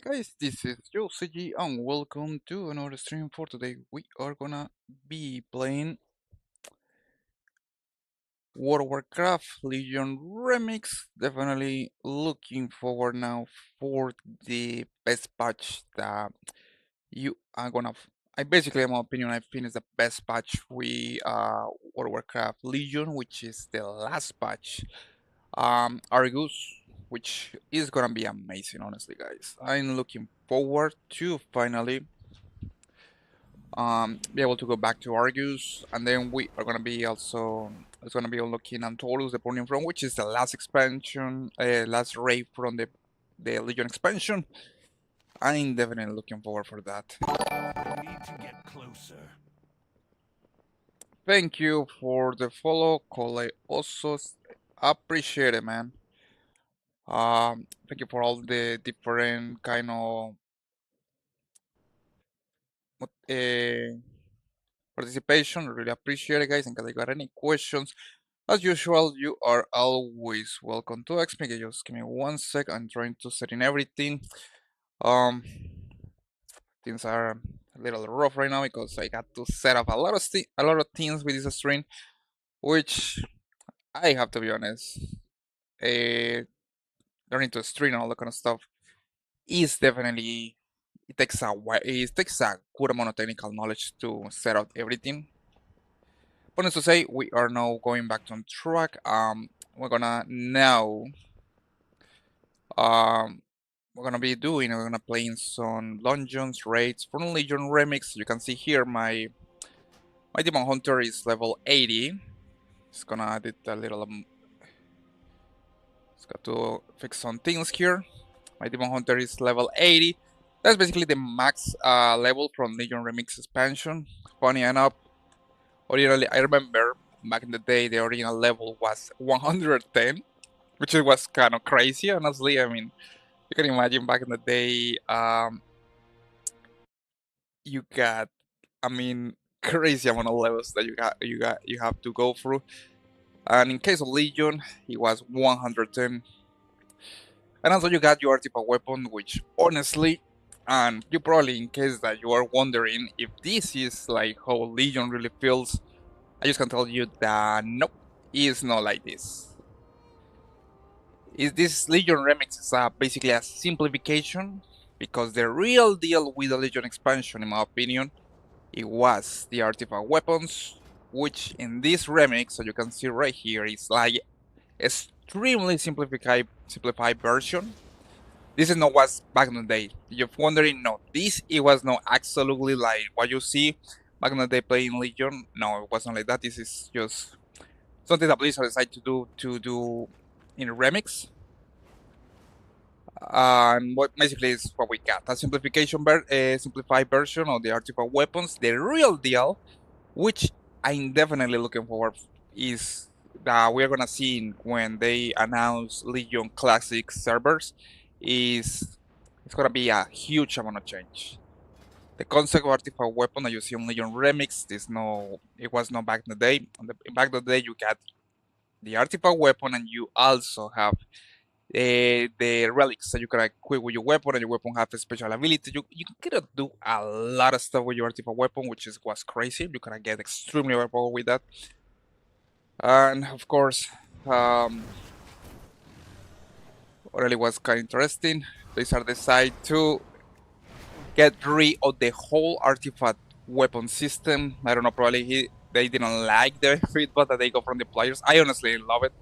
Hey guys, this is CG and welcome to another stream. For today we are gonna be playing World of Warcraft Legion Remix. Definitely looking forward now for the best patch that you are gonna I basically, in my opinion, I think is the best patch World of Warcraft Legion, which is the last patch. Argus, which is gonna be amazing, honestly guys. I'm looking forward to finally be able to go back to Argus, and then we are gonna be also it's gonna be unlocking Antorus, the Burning Throne, which is the last expansion, last raid from the Legion expansion. I'm definitely looking forward for that. We need to get closer. Thank you for the follow, Cole. Also appreciate it, man. Thank you for all the different kind of uh, participation. Really appreciate it, guys. And if you got any questions, as usual, you are always welcome to ask me. Just give me 1 sec. I'm trying to set in everything. Um, things are a little rough right now because I got to set up a lot of things with this stream, which I have to be honest. Uh, Learning to stream and all that kind of stuff is definitely it takes a good amount of technical knowledge to set up everything. But as to say, we are now going back on track. We're gonna now um we're gonna play in some dungeons raids from Legion Remix. You can see here my Demon Hunter is level 80. It's gonna edit a little it's got to fix some things here. My Demon Hunter is level 80. That's basically the max level from Legion Remix expansion. Funny enough, originally I remember back in the day the original level was 110, which was kind of crazy honestly. I mean, you can imagine back in the day, you got, I mean, crazy amount of levels that you have to go through. And in case of Legion, it was 110. And also you got your artifact weapon, which honestly, and you probably, in case that you are wondering if this is like how Legion really feels, I just can tell you that nope, it's not like this. Is this Legion Remix is basically a simplification, because the real deal with the Legion expansion, in my opinion, it was the artifact weapons, which in this remix, so you can see right here, is like extremely simplified version. This is not what's back in the day. You're wondering, no, this it was not absolutely like what you see back in the day playing Legion. No, it wasn't like that. This is just something that Blizzard decided to do in remix. And what basically is what we got, a simplified version of the artifact weapons. The real deal, which I'm definitely looking forward, is that we're gonna see when they announce Legion Classic servers. Is it's gonna be a huge amount of change. The concept of artifact weapon that you see on Legion Remix, it was not back in the day. Back in the day, you got the artifact weapon, and you also have the relics that you can equip with your weapon, and your weapon have a special ability. You can do a lot of stuff with your artifact weapon, which was crazy. You can get extremely overpowered with that. And of course, really was kind of interesting. Blizzard decided to get rid of the whole artifact weapon system. I don't know, probably they didn't like the feedback that they got from the players. I honestly love it.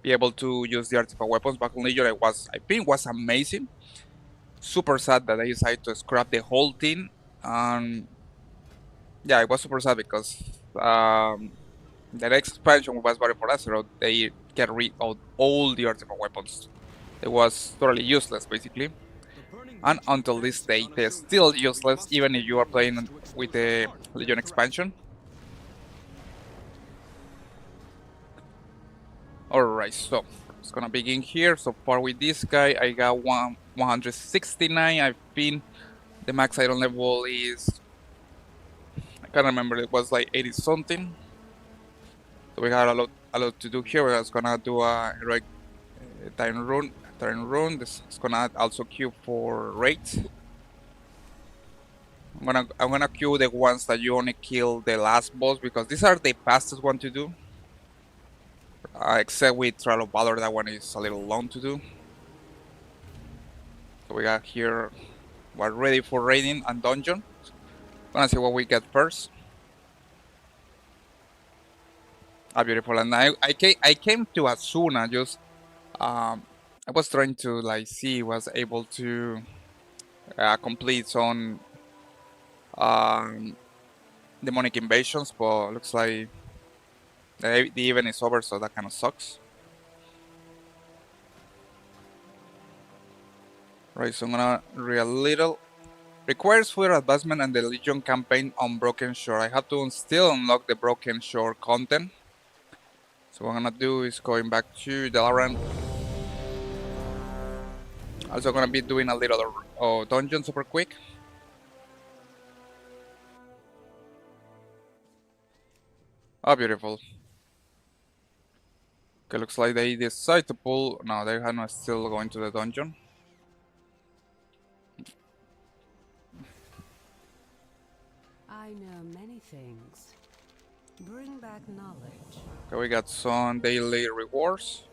Be able to use the artifact weapons back in Legion, I think was amazing. Super sad that they decided to scrap the whole thing. Yeah, it was super sad because the next expansion was Battle for Azeroth. They get rid of all the artifact weapons. It was totally useless, basically. And until this day, they're still useless, even if you are playing with the Legion expansion. Alright, so it's gonna begin here. So far with this guy, I got 169. I've been the max item level is, I can't remember, it was like 80 something. So we got a lot to do here. We're just gonna do a heroic Turn rune. This is gonna also queue for raids. I'm gonna queue the ones that you only kill the last boss because these are the fastest one to do. Except with Trial of Valor, that one is a little long to do. So we got here, we're ready for raiding and dungeon. Gonna see what we get first. Beautiful. And I came to Asuna just I was trying to like see was able to complete some um, demonic invasions, but looks like the event is over, so that kind of sucks. Right, so I'm gonna read a little. Requires further advancement and the Legion campaign on Broken Shore. I have to still unlock the Broken Shore content. So what I'm gonna do is going back to Dalaran. Also gonna be doing a little dungeon super quick. Oh, beautiful. Okay, looks like they decide to pull. No, they are not still going to the dungeon. I know many things. Bring back knowledge. Okay, we got some daily rewards.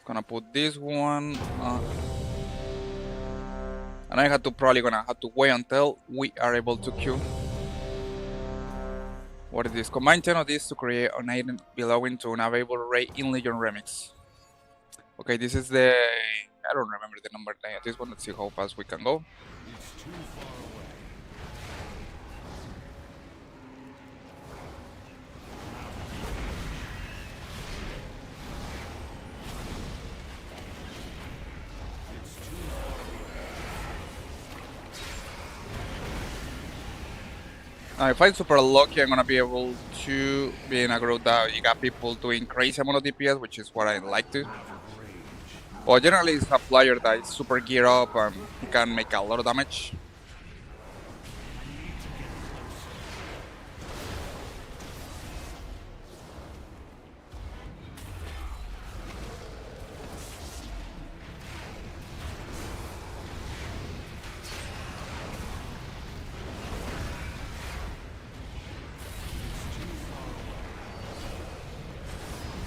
Gonna put this one. And I had to probably gonna have to wait until we are able to queue. What is this? Combine 10 of these to create an item belonging to an available raid in Legion Remix. Okay, this is the... I don't remember the number. This one, let's see how fast we can go. It's too far away. It's too far away. Now, if I'm super lucky, I'm gonna be able to be in a group that you got people doing crazy amount of DPS, which is what I like to. But generally, it's a player that is super geared up and he can make a lot of damage.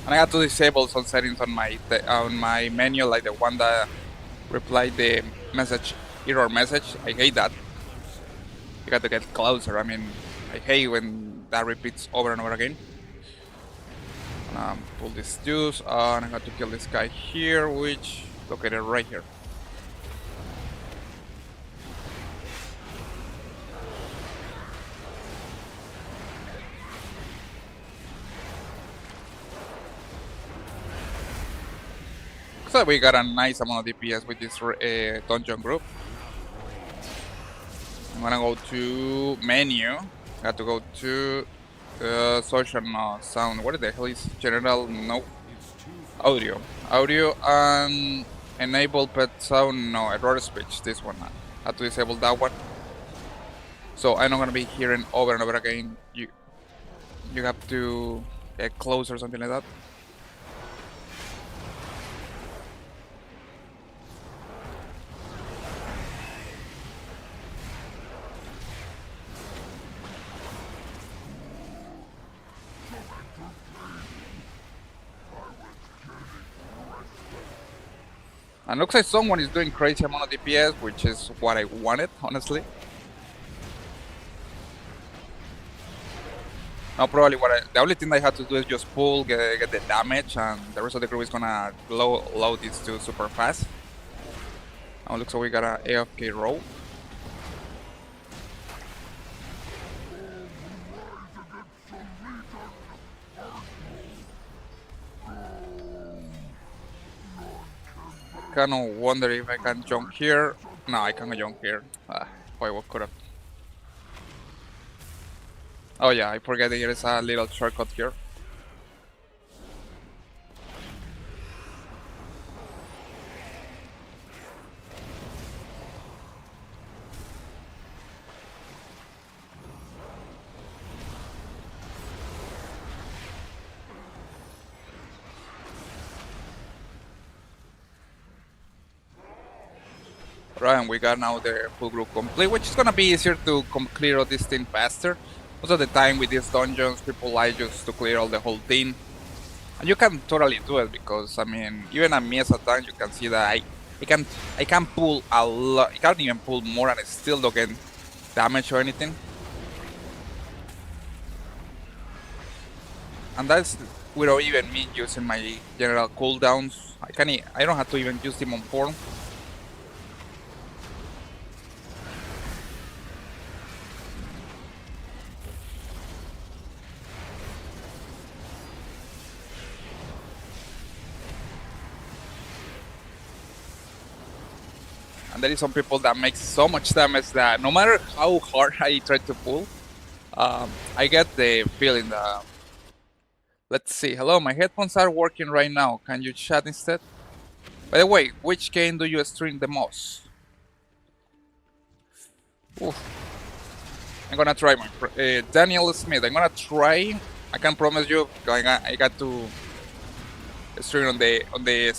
And I had to disable some settings on my menu, like the one that replied the message, error message. I hate that. You got to get closer. I mean, I hate when that repeats over and over again. Pull this juice, and I got to kill this guy here, which is located right here. So we got a nice amount of DPS with this dungeon group. I'm gonna go to menu. I have to go to social sound. What the hell is general? No. Audio. Audio and enable pet sound. No, error speech. This one. I have to disable that one. So I'm not gonna be hearing over and over again. You have to get close or something like that. And looks like someone is doing crazy amount of DPS, which is what I wanted, honestly. Now probably the only thing I had to do is just pull, get the damage, and the rest of the group is gonna load these two super fast. Now looks like we got an AFK roll. Kind of wonder if I can jump here. No, I can't jump here. Boy, what could have? Oh yeah, I forget there is a little shortcut here. Right, and we got now the full group complete, which is gonna be easier to clear all this thing faster. Most of the time with these dungeons, people like just to clear all the whole thing. And you can totally do it because, I mean, even at me as a tank, you can see that I can pull a lot. I can't even pull more and I still don't get damage or anything. And that's without even me using my general cooldowns. I don't have to even use Demon Form. And there is some people that make so much damage that no matter how hard I try to pull, I get the feeling that... Let's see. Hello, my headphones are working right now. Can you chat instead? By the way, which game do you stream the most? Oof. I'm gonna try my Daniel Smith. I'm gonna try. I can promise you. I got to stream on the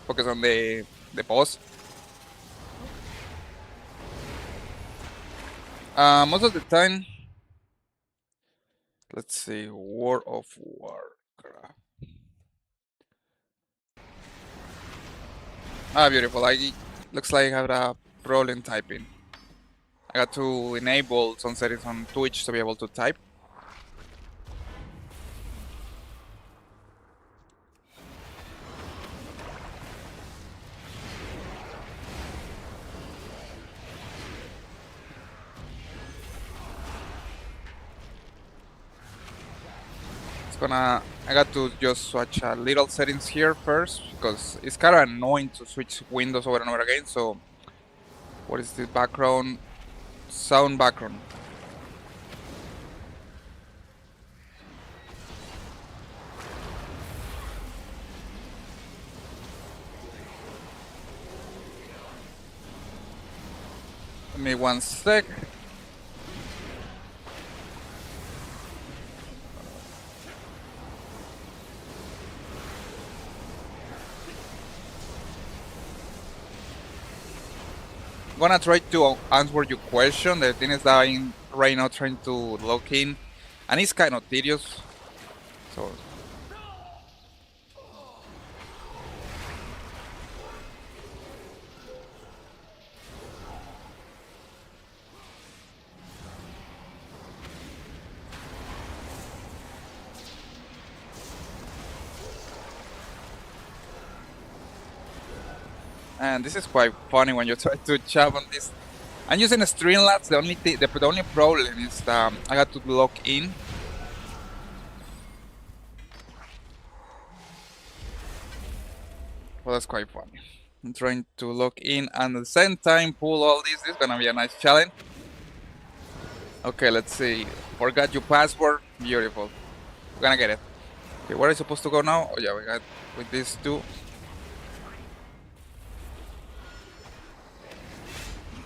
focus on the boss. Most of the time. Let's see. World of Warcraft. Ah, beautiful. Looks like I have a problem typing. I got to enable some settings on Twitch to be able to type. I got to just switch a little settings here first because it's kind of annoying to switch windows over and over again. So, what is this background? Sound background. Give me one sec. I'm gonna try to answer your question. The thing is that I'm right now trying to log in, and it's kind of tedious. So. And this is quite funny when you try to chat on this. I'm using Streamlabs. The only problem is that I got to log in. Well, that's quite funny. I'm trying to log in and at the same time pull all this. This is gonna be a nice challenge. Okay, let's see. Forgot your password. Beautiful. We're gonna get it. Okay, where are you supposed to go now? Oh yeah, we got with these two.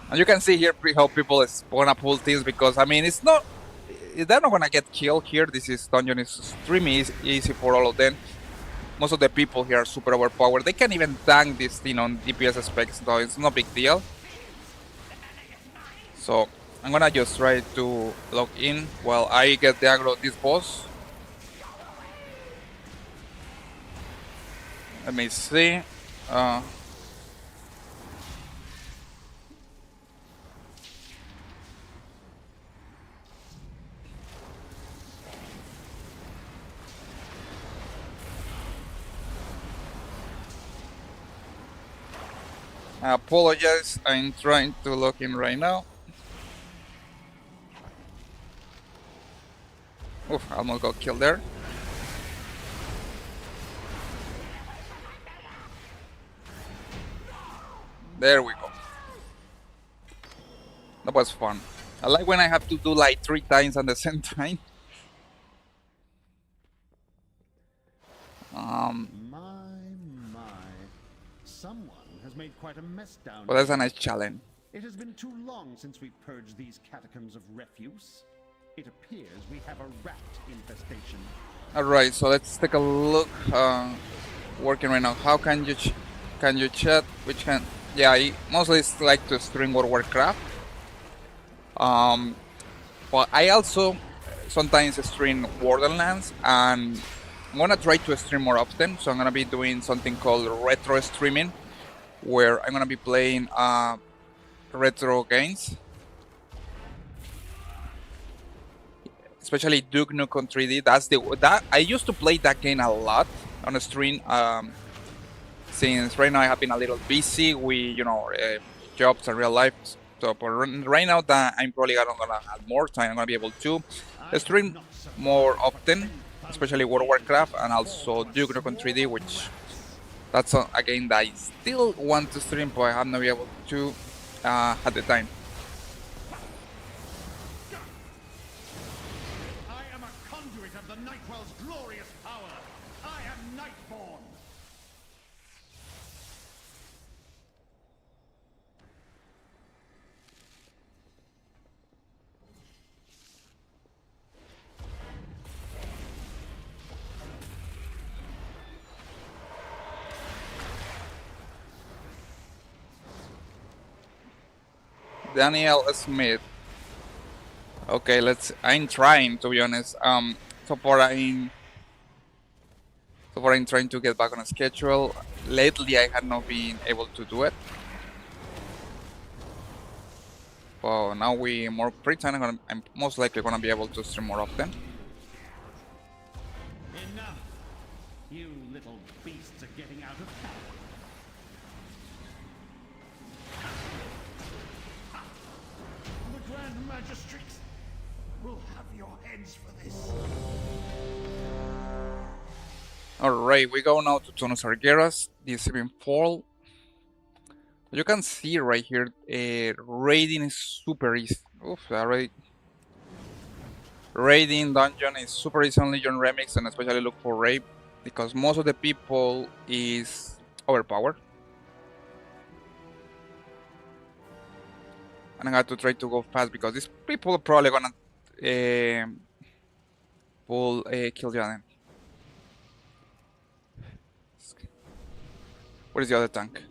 And you can see here how people wanna pull things because I mean they're not gonna get killed here. This dungeon is extremely easy for all of them. Most of the people here are super overpowered. They can even tank this thing on DPS specs, though it's no big deal. So I'm gonna just try to log in while I get the aggro of this boss. Let me see. I apologize, I'm trying to log in right now. Oof, I almost got killed there. There we go. That was fun. I like when I have to do like 3 times at the same time. Someone has made quite a mess down Well, that's a nice challenge. It has been too long since we purged these catacombs of refuse. It appears we have a rat infestation. Alright, so let's take a look. Working right now. How can you chat? yeah, I mostly like to stream World of Warcraft. But I also sometimes stream Borderlands, and I'm gonna try to stream more often. So I'm gonna be doing something called retro streaming, where I'm gonna be playing retro games, especially Duke Nukem 3D. That I used to play that game a lot on a stream. Since right now I have been a little busy with jobs and real life. So right now that I'm probably gonna have more time, I'm gonna be able to stream more often, especially World of Warcraft and also Duke Nukem 3D, which that's a game that I still want to stream, but I have not been able to at the time. I am a conduit of the Nightwell's glorious power. I am Nightborn. Daniel Smith. Okay, I'm trying, to be honest. So far I'm trying to get back on a schedule. Lately, I had not been able to do it. But now we more free time. I'm most likely gonna be able to stream more often. Enough. You little beasts are getting out of hand. The Grand Magistrates will have your heads for this. Alright, we go now to Tonos Argueras, the 7th Fall. You can see right here, raiding is super easy. Oof, raiding dungeon is super easy on Legion Remix, and especially look for raid because most of the people is overpowered. And I have to try to go fast because these people are probably gonna pull kill Jaden. Where is the other tank?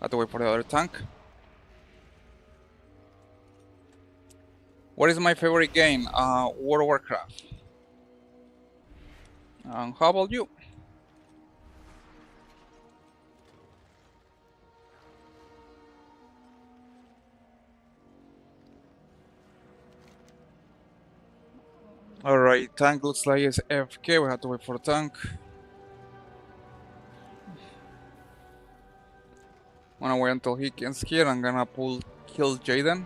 I have to wait for the other tank. What is my favorite game? World of Warcraft. How about you? Alright, tank looks like it's AFK. We have to wait for the tank. I'm gonna wait until he gets here. I'm gonna kill Jaden.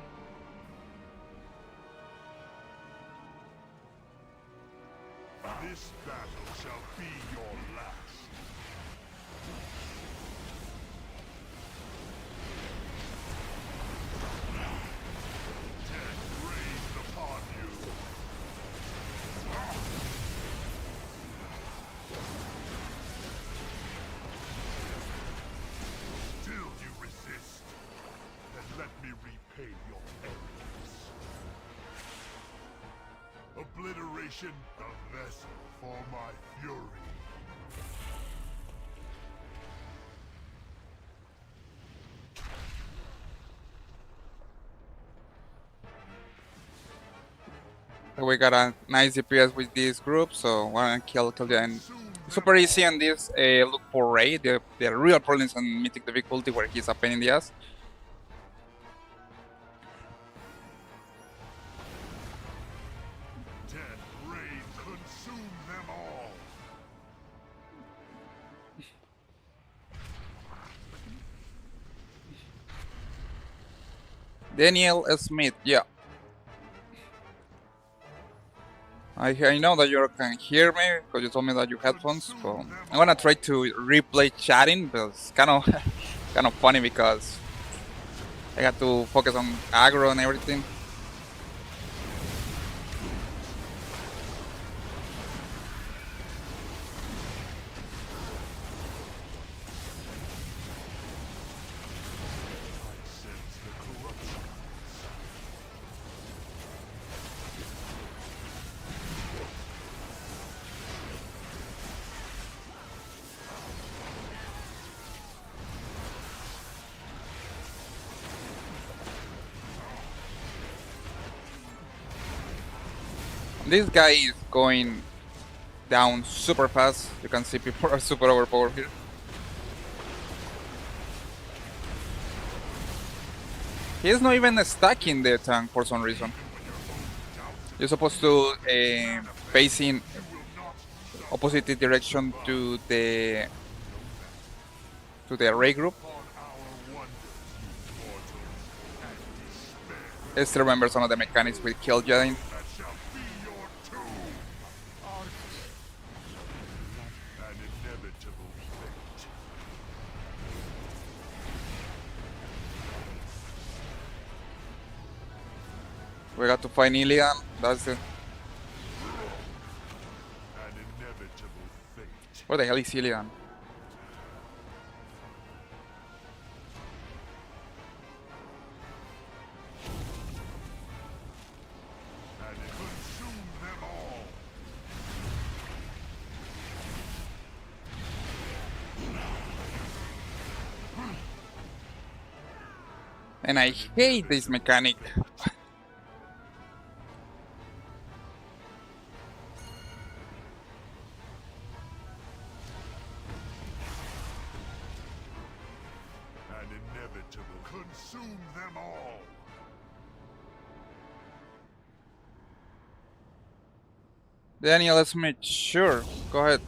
This battle shall be your last. Death rains upon you. Still you resist. Then let me repay your arrogance. Obliteration, the vessel for my fury. We got a nice DPS with this group, so wanna kill Jaden. Super easy on this. Look for Ray. The real problem is on Mythic difficulty where he's a pain in the ass. Death rain consume them all. Daniel Smith, yeah. I know that you can hear me because you told me that you headphones. So I'm gonna try to replay chatting, but it's kind of kind of funny because I got to focus on aggro and everything. Sense the corruption. This guy is going down super fast. You can see people are super overpowered here. He's not even stacking the tank for some reason. You're supposed to face in opposite direction to the array group. I still remember some of the mechanics with Kill Jedi. We got to find Ilian. That's it. Where the hell is Ilian? And I hate this mechanic. Consume them all! Daniel, let's make sure. Go ahead.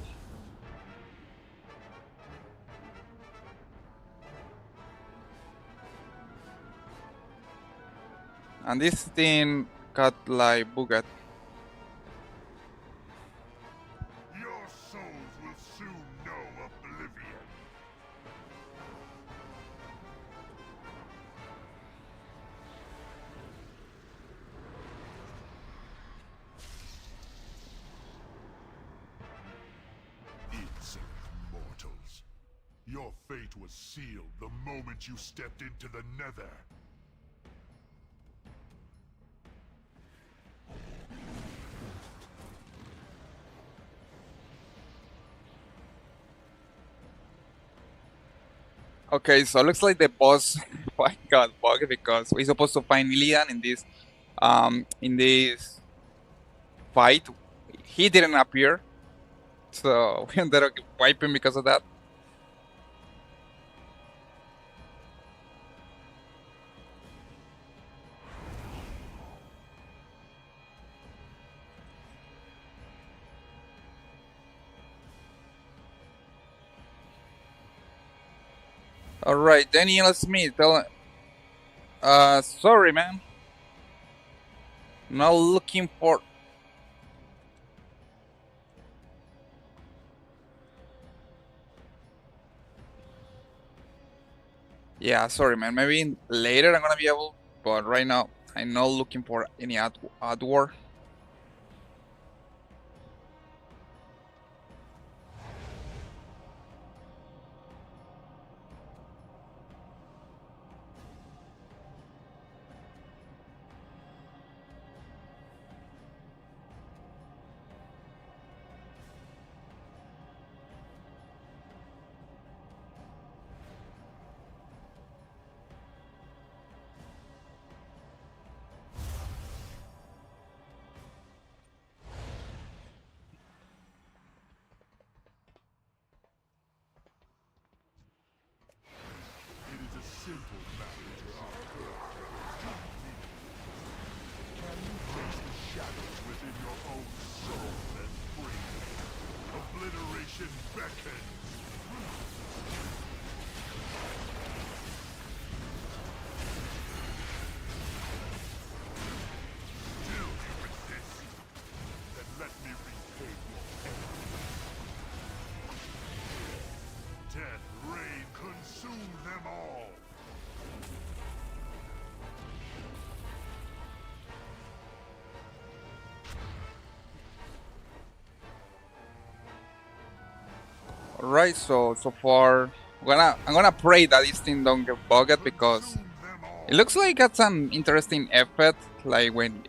And this thing got like bugged. Your souls will soon know oblivion. Insolent mortals. Your fate was sealed the moment you stepped into the Nether. Okay, so it looks like the boss got bugged because we're supposed to find Ilian in this fight. He didn't appear, so we ended up wiping because of that. Alright, Daniel Smith, sorry man. Not looking for... Yeah, sorry man, maybe later I'm gonna be able, but right now I'm not looking for any ad war. It is a simple matter to our Can you face the shadows within your own soul and breathe? Obliteration beckons! Still you resist? Then let me repay your enemy. Death rain, consume them all! Alright, so far I'm gonna pray that this thing don't get bugged because Consume them all! it looks like it's an interesting effect. Like when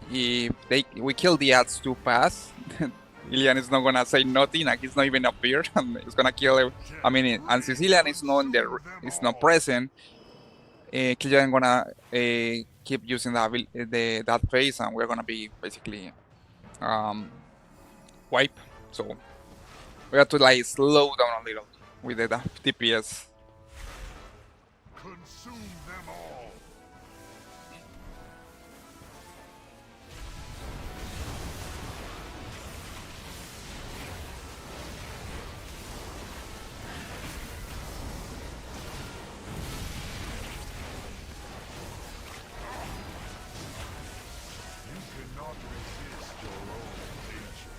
we kill the ads too fast, Ilian is not gonna say nothing, and he's not even appeared, and it's gonna kill him. I mean, and since Ilian is not present, Killian gonna keep using that phase, and we're gonna be basically wipe. So we have to like slow down a little with the DPS. Consume them all. You cannot resist your own nature.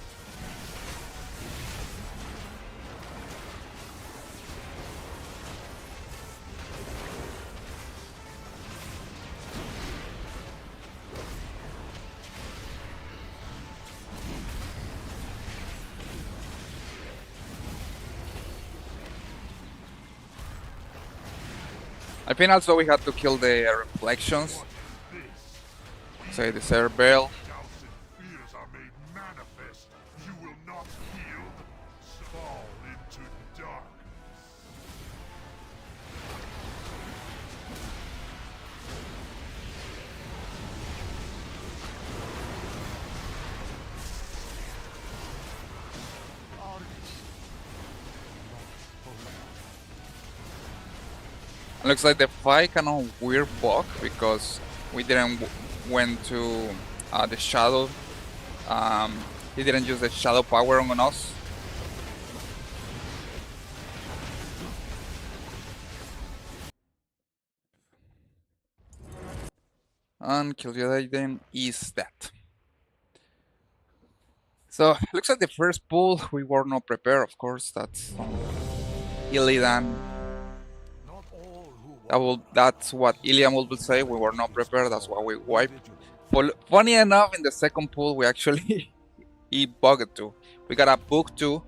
I think also we had to kill the reflections. Say the Cerebral. Doubts and fears are made manifest. You will not yield. Fall into darkness. Looks like the fight kind of weird bug because we didn't went to the shadow. He didn't use the shadow power on us. And Kil'jaeden is dead. So looks like the first pull we were not prepared. Of course, that's Illidan. That's what Ilian will say. We were not prepared. That's why we wiped. Funny enough, in the second pull, we actually he bugged too. We got a book too.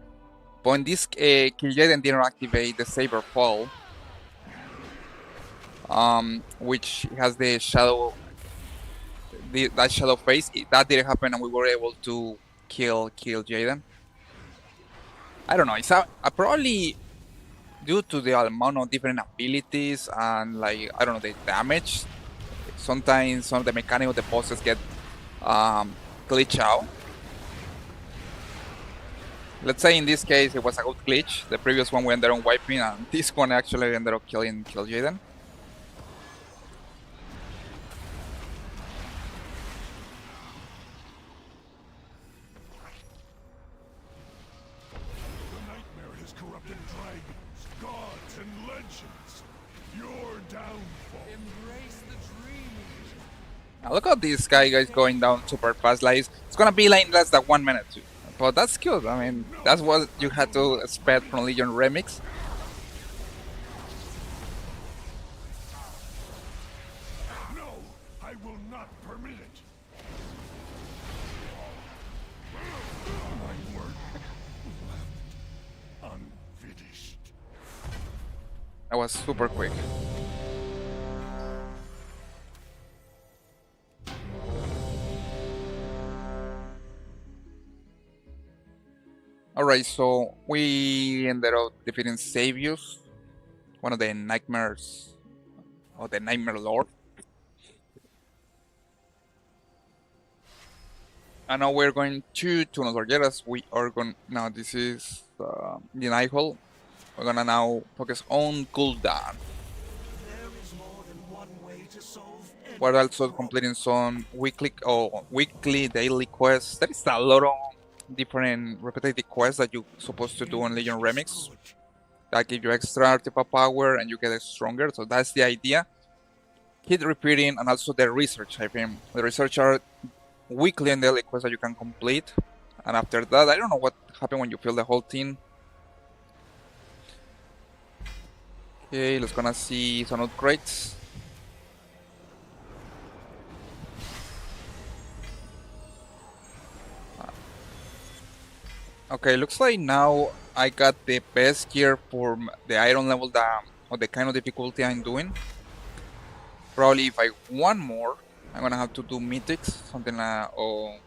But in this, Kil'jaeden didn't activate the Saber Fall, which has the shadow, that shadow phase. That didn't happen, and we were able to kill Kil'jaeden. I don't know. It's probably due to the amount of different abilities and like I don't know the damage. Sometimes some of the mechanics of the bosses get glitch out. Let's say in this case it was a good glitch. The previous one we ended up wiping, and this one actually ended up killing Kil'jaeden. The nightmare has corrupted dragons, gods, and legends. Your downfall. Embrace the dream. Now look at this guy guys going down super fast. Like it's gonna be like in less than 1 minute too. But that's good. I mean, that's what you had to expect from Legion Remix. No, I will not permit it. My work left unfinished. That was super quick. Alright, so we ended up defeating Savius, one of the nightmares, or the Nightmare Lord. And now we're going to Tunos Orgeras. We are going, now this is the Night Hall. We're gonna now focus on Gul'dan. We're also completing some weekly daily quests. There is a lot of different repetitive quests that you're supposed to do on Legion Remix that give you extra artifact power and you get stronger. So that's the idea. Keep repeating, and also the research. I think the research are weekly and daily quests that you can complete. And after that, I don't know what happened when you fill the whole team. Okay, let's gonna see some upgrades. Okay, looks like now I got the best gear for the iron level or the kind of difficulty I'm doing. Probably if I want more, I'm gonna have to do mythics, something like or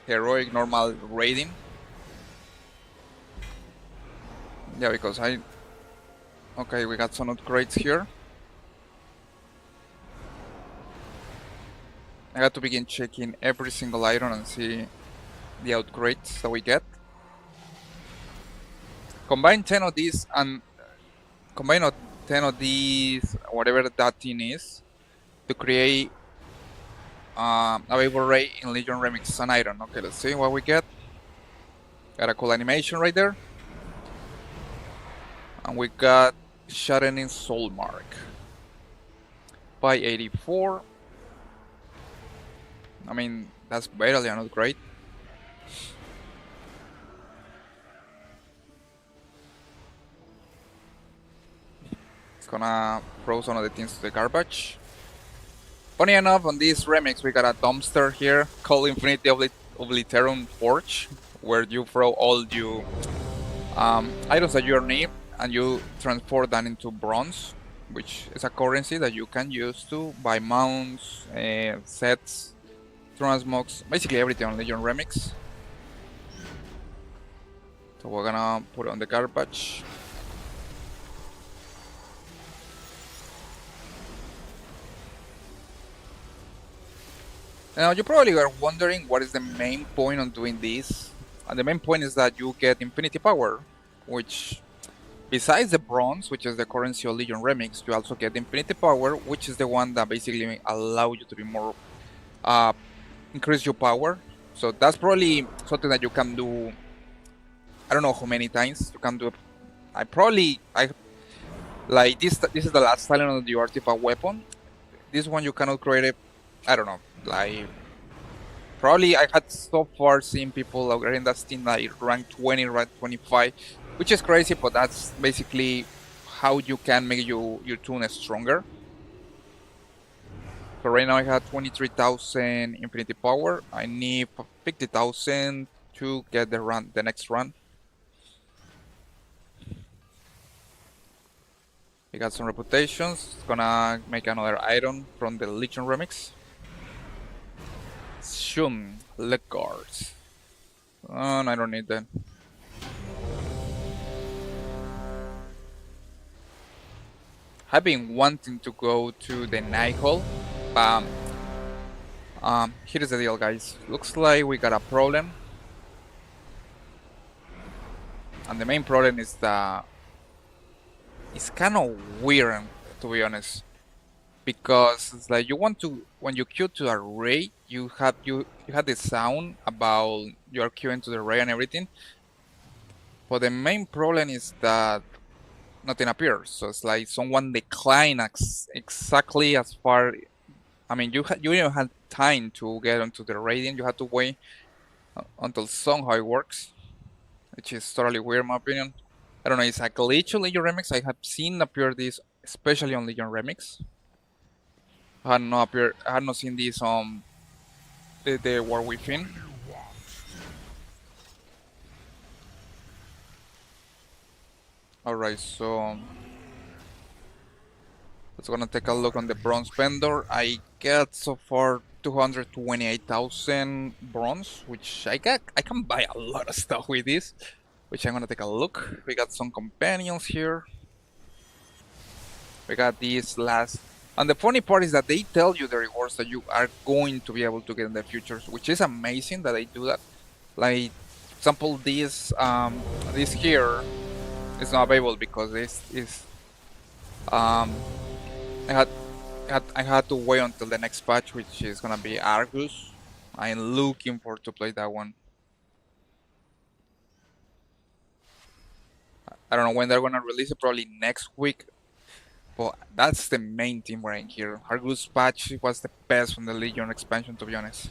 heroic normal raiding. Yeah, because okay, we got some upgrades here. I had to begin checking every single item and see the upgrades that we get. Combine 10 of these and combine 10 of these, whatever that thing is, to create a wave array in Legion Remix an item. Okay, let's see what we get. Got a cool animation right there. And we got Shattening Soul Mark by 84. I mean, that's barely not great. It's gonna throw some of the things to the garbage. Funny enough, on this remix, we got a dumpster here called Infinity Obliterum Forge, where you throw all your items that you need and you transform that into bronze, which is a currency that you can use to buy mounts, sets, transmogs, basically everything on Legion Remix. So we're gonna put it on the garbage. Now you probably are wondering what is the main point on doing this. And the main point is that you get infinity power, which besides the bronze, which is the currency of Legion Remix, you also get infinity power, which is the one that basically allows you to be more increase your power. So that's probably something that you can do. I don't know how many times you can do. I like this. This is the last talent of the artifact weapon. This one you cannot create it. I don't know. Like probably I had so far seen people upgrading that thing like rank 20, rank 25, which is crazy. But that's basically how you can make your toon stronger. So right now I have 23,000 infinity power. I need 50,000 to get the next run. We got some reputations. It's gonna make another item from the Legion Remix. Shun leg guards. Oh, no, I don't need that. I've been wanting to go to the Night Hall. Here's the deal, guys. Looks like we got a problem. And the main problem is that it's kind of weird, to be honest. Because it's like you want to, when you queue to a raid, you have the sound about you are queuing to the raid and everything. But the main problem is that nothing appears. So it's like someone declines exactly as far. I mean, you didn't have time to get onto the raiding. You have to wait until somehow it works, which is totally weird in my opinion. I don't know. It's a glitch on Legion Remix. I have seen appear this, especially on Legion Remix. I had not seen this on the War Within. Alright, so let's gonna take a look on the bronze vendor. I get so far 228,000 bronze, which I can buy a lot of stuff with this, which I'm gonna take a look. We got some companions here. We got these last. And the funny part is that they tell you the rewards that you are going to be able to get in the future, which is amazing that they do that. Like, for example, this here is not available because this is I had to wait until the next patch, which is gonna be Argus. I'm looking forward to play that one. I don't know when they're gonna release it, probably next week. But that's the main thing right here. Argus patch was the best from the Legion expansion, to be honest.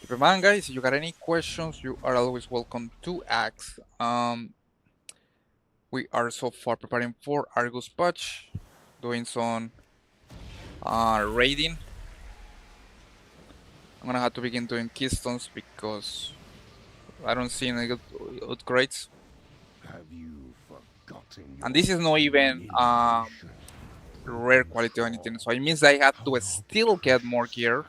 Keep in mind, guys, if you got any questions, you are always welcome to ask. We are so far preparing for Argus patch, doing some raiding. I'm gonna have to begin doing keystones because I don't see any good upgrades. Have you forgotten? And this is not even rare quality or anything. So it means I had to still get more gear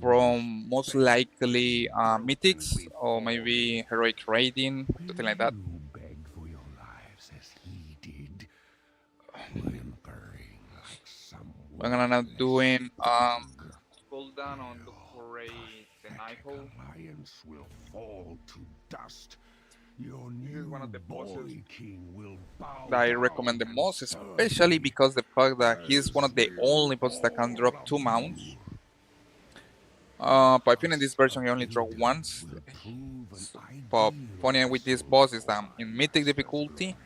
from most likely mythics or maybe heroic raiding, something like that. You beg for your lives as he did, whimpering like some I'm gonna end up doing dog. cooldown on look for a the Pathetic Nightfall. alliance will fall to dust. Your This is new one of the bosses boy king will bow that I recommend down the and most, serve especially me, because the fact that he's as one of the will only bosses that can all drop of 2 mounts. you. But I think in this version you only draw once. Will prove an But ideal funny with this vessel boss is for that my in mythic master's difficulty glory.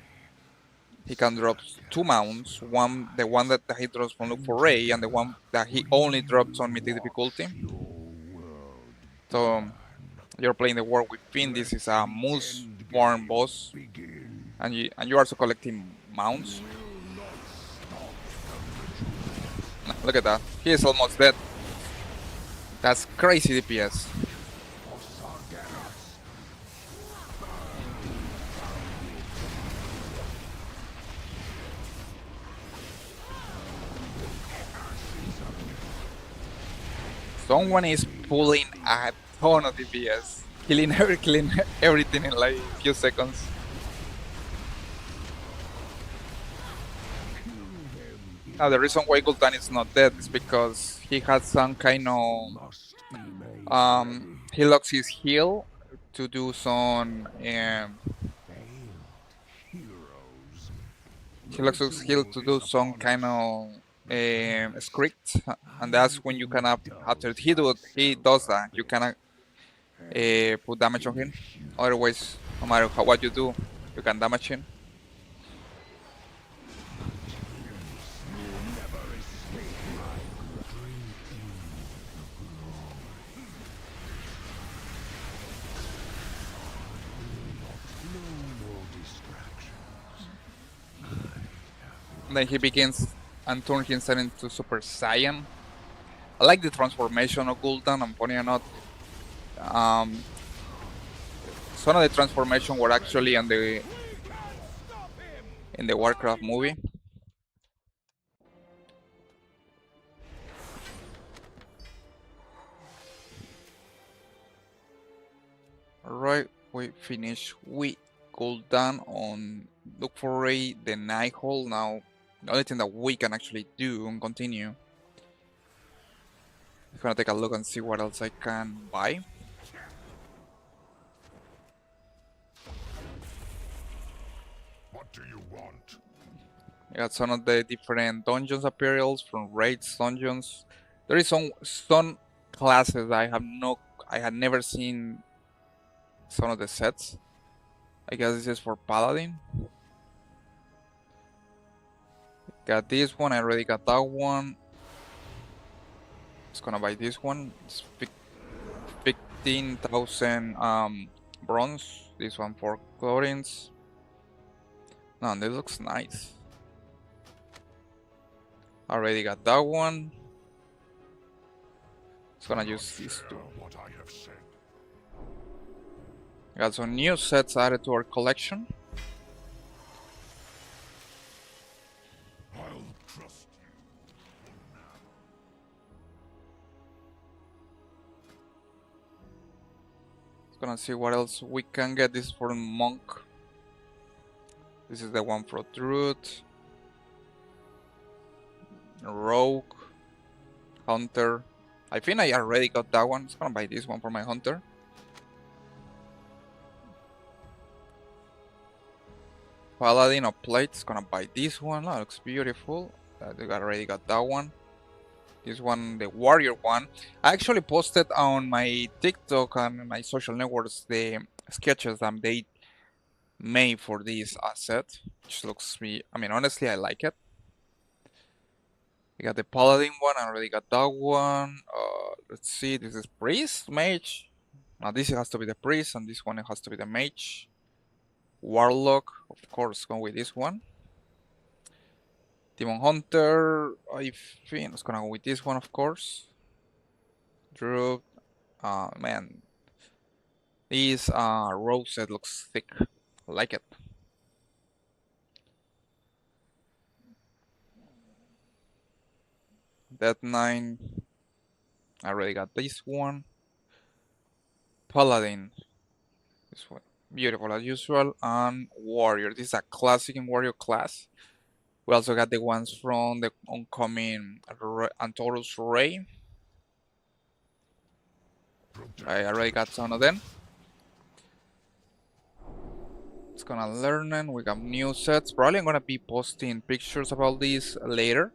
he can drop 2 mounts. The one that he drops from Look for Ray, and the one that he only drops on mythic difficulty. Watch your world So burn. you're playing the world with Finn. This is a Let the moose end farm game boss, begin. and you are also collecting mounts. Will not stop the ritual. Look at that. He is almost dead. That's crazy DPS. For Sargeras. Someone is pulling a ton of DPS, killing everything in like a few seconds. Now the reason why Gul'dan is not dead is because he has some kind of Must be made he locks his heal to do some failed heroes. he locks his heal to do some kind of script, and that's when you cannot after he does that you cannot put damage on him. Otherwise, no matter what you do, you can damage him. And then he begins and turns himself into Super Saiyan. I like the transformation of Gul'dan, and funny or not, some of the transformation were actually in the Warcraft movie. Alright, we finish with Gul'dan on look for the Nighthold. Now, the only thing that we can actually do and continue. I'm gonna take a look and see what else I can buy. What do you want? I got some of the different dungeons apparels from raids dungeons. There is some classes I had never seen some of the sets. I guess this is for Paladin. Got this one, I already got that one. Just gonna buy this one. It's 15,000 bronze. This one for clothings. No, this looks nice. Already got that one. Just gonna use these two. What I have said. Got some new sets added to our collection. I'll trust you. Just gonna see what else we can get. This for Monk. This is the one for Druid. Rogue. Hunter. I think I already got that one. Just gonna buy this one for my Hunter. Paladin of Plates. Gonna buy this one. That looks beautiful. I already got that one. This one, the warrior one. I actually posted on my TikTok and my social networks the sketches that they made for this set, which looks I mean, honestly, I like it. We got the paladin one. I already got that one. Let's see. This is priest, mage. Now this has to be the priest, and this one has to be the mage. Warlock, of course, go with this one. Demon Hunter, I think it's gonna go with this one, of course. Druid, man, this rogue set looks thick. I like it. Death 9. I already got this one. Paladin. This one. Beautiful as usual. And Warrior. This is a classic in Warrior class. We also got the ones from the oncoming Antorus Ray. I already got some of them. It's gonna learn and we got new sets. Probably I'm gonna be posting pictures about these later.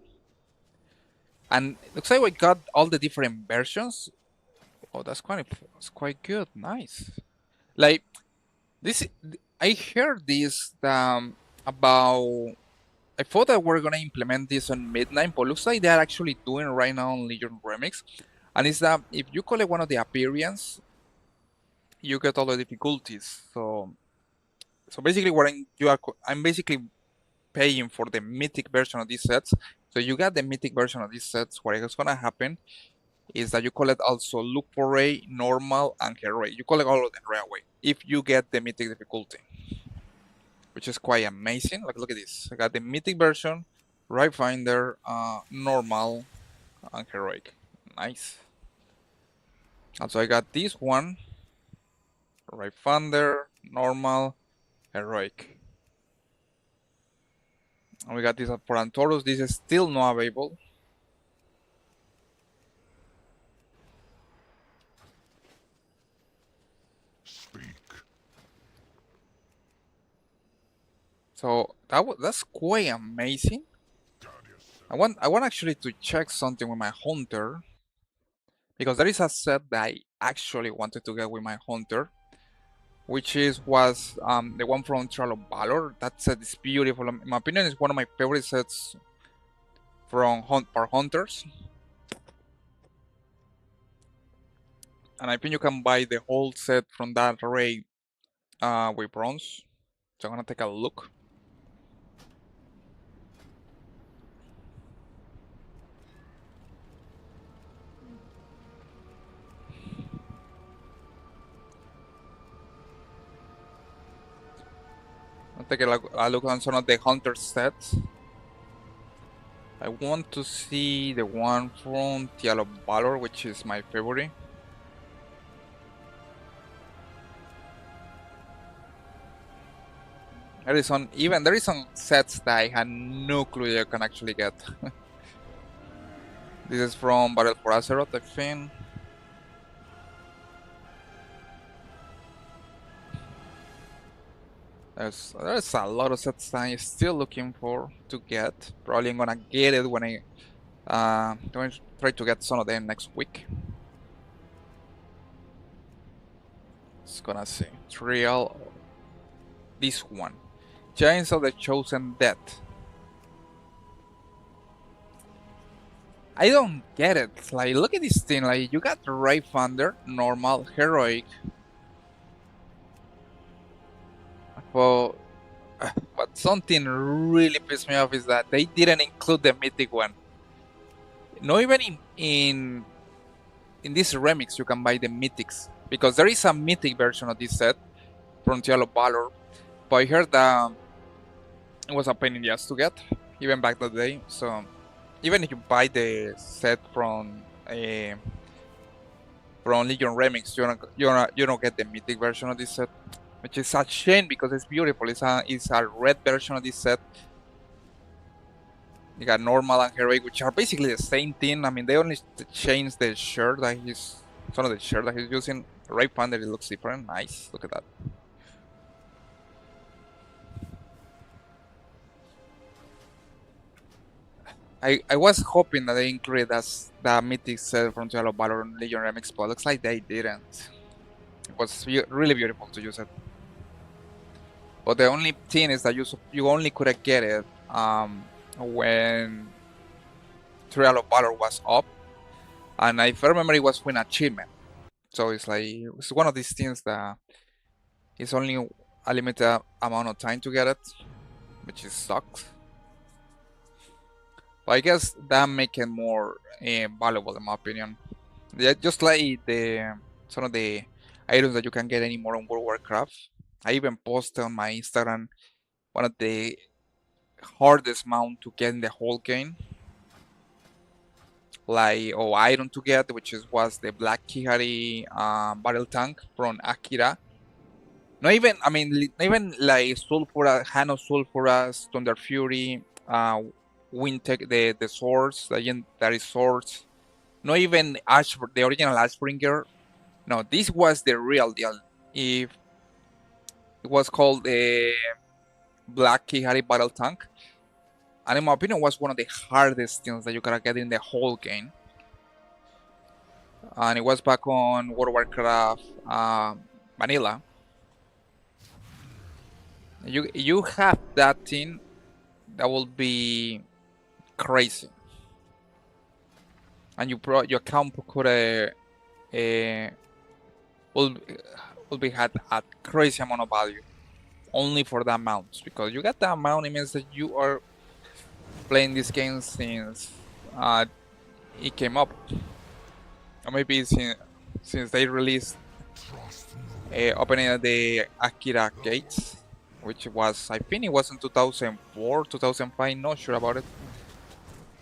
And it looks like we got all the different versions. Oh, that's quite good. Nice. Like this, I heard this about. I thought that we're gonna implement this on Midnight, but looks like they're actually doing it right now on Legion Remix. And it's that if you collect one of the appearance, you get all the difficulties. So basically, I'm basically paying for the mythic version of these sets. So you got the mythic version of these sets. What is gonna happen is that you collect also Look for Ray, Normal, and Heroic. You collect all of them right away if you get the mythic difficulty, which is quite amazing. Like, look at this. I got the mythic version, Right Finder, Normal, and Heroic. Nice. Also, I got this one, Right Finder, Normal, Heroic. And we got this for Antorus. This is still not available. Speak. So that's quite amazing. I want actually to check something with my Hunter, because there is a set that I actually wanted to get with my Hunter, which was the one from Trial of Valor. That set is beautiful. In my opinion, it's one of my favorite sets from Hunters. And I think you can buy the whole set from that array with bronze. So I'm gonna take a look. I'll take a look on some of the Hunter sets. I want to see the one from Trial of Valor, which is my favorite. There is some sets that I had no clue you can actually get. This is from Battle for Azeroth, I think. There's a lot of sets I'm still looking for to get. Probably I'm gonna get it when I try to get some of them next week. It's gonna see Trial. This one, Giants of the Chosen Dead. I don't get it. Like, look at this thing. Like, you got the Right Thunder, Normal, Heroic. But something really pissed me off is that they didn't include the mythic one. Not even in this remix you can buy the mythics, because there is a mythic version of this set from Trial of Valor. But I heard that it was a pain in the ass to get, even back that day. So even if you buy the set from Legion Remix, you don't get the mythic version of this set, which is a shame because it's beautiful. It's a red version of this set. You got Normal and Heroic, which are basically the same thing. I mean, they only changed the shirt that some of the shirt that he's using. Right Panda, it looks different. Nice, look at that. I was hoping that they included the mythic set from Trial of Valor and Legion Remix, but looks like they didn't. It was really beautiful to use it. But the only thing is that you only could get it when Trial of Valor was up, and if I remember, it was with an achievement. So it's one of these things that it's only a limited amount of time to get it, which sucks. But I guess that make it more valuable in my opinion. Yeah, just like some of the items that you can get anymore on World of Warcraft. I even posted on my Instagram one of the hardest mount to get in the whole game. like or item to get, which was the Black Kihari battle tank from Akira. Not even, I mean, not even like Sulfura, Hano Sulfuras, Thunder Fury, Wintech, the swords, legendary swords. Not even the original Ashbringer. No, this was the real deal. If it was called the Black Kihari battle tank, and in my opinion, was one of the hardest things that you gotta get in the whole game. And it was back on World of Warcraft Vanilla. You have that thing, that will be crazy, and your account could will be had a crazy amount of value only for the amounts, because you got the amount. It means that you are playing this game since it came up, or maybe since they released opening the Akira gates, which was, I think it was in 2004, 2005, not sure about it.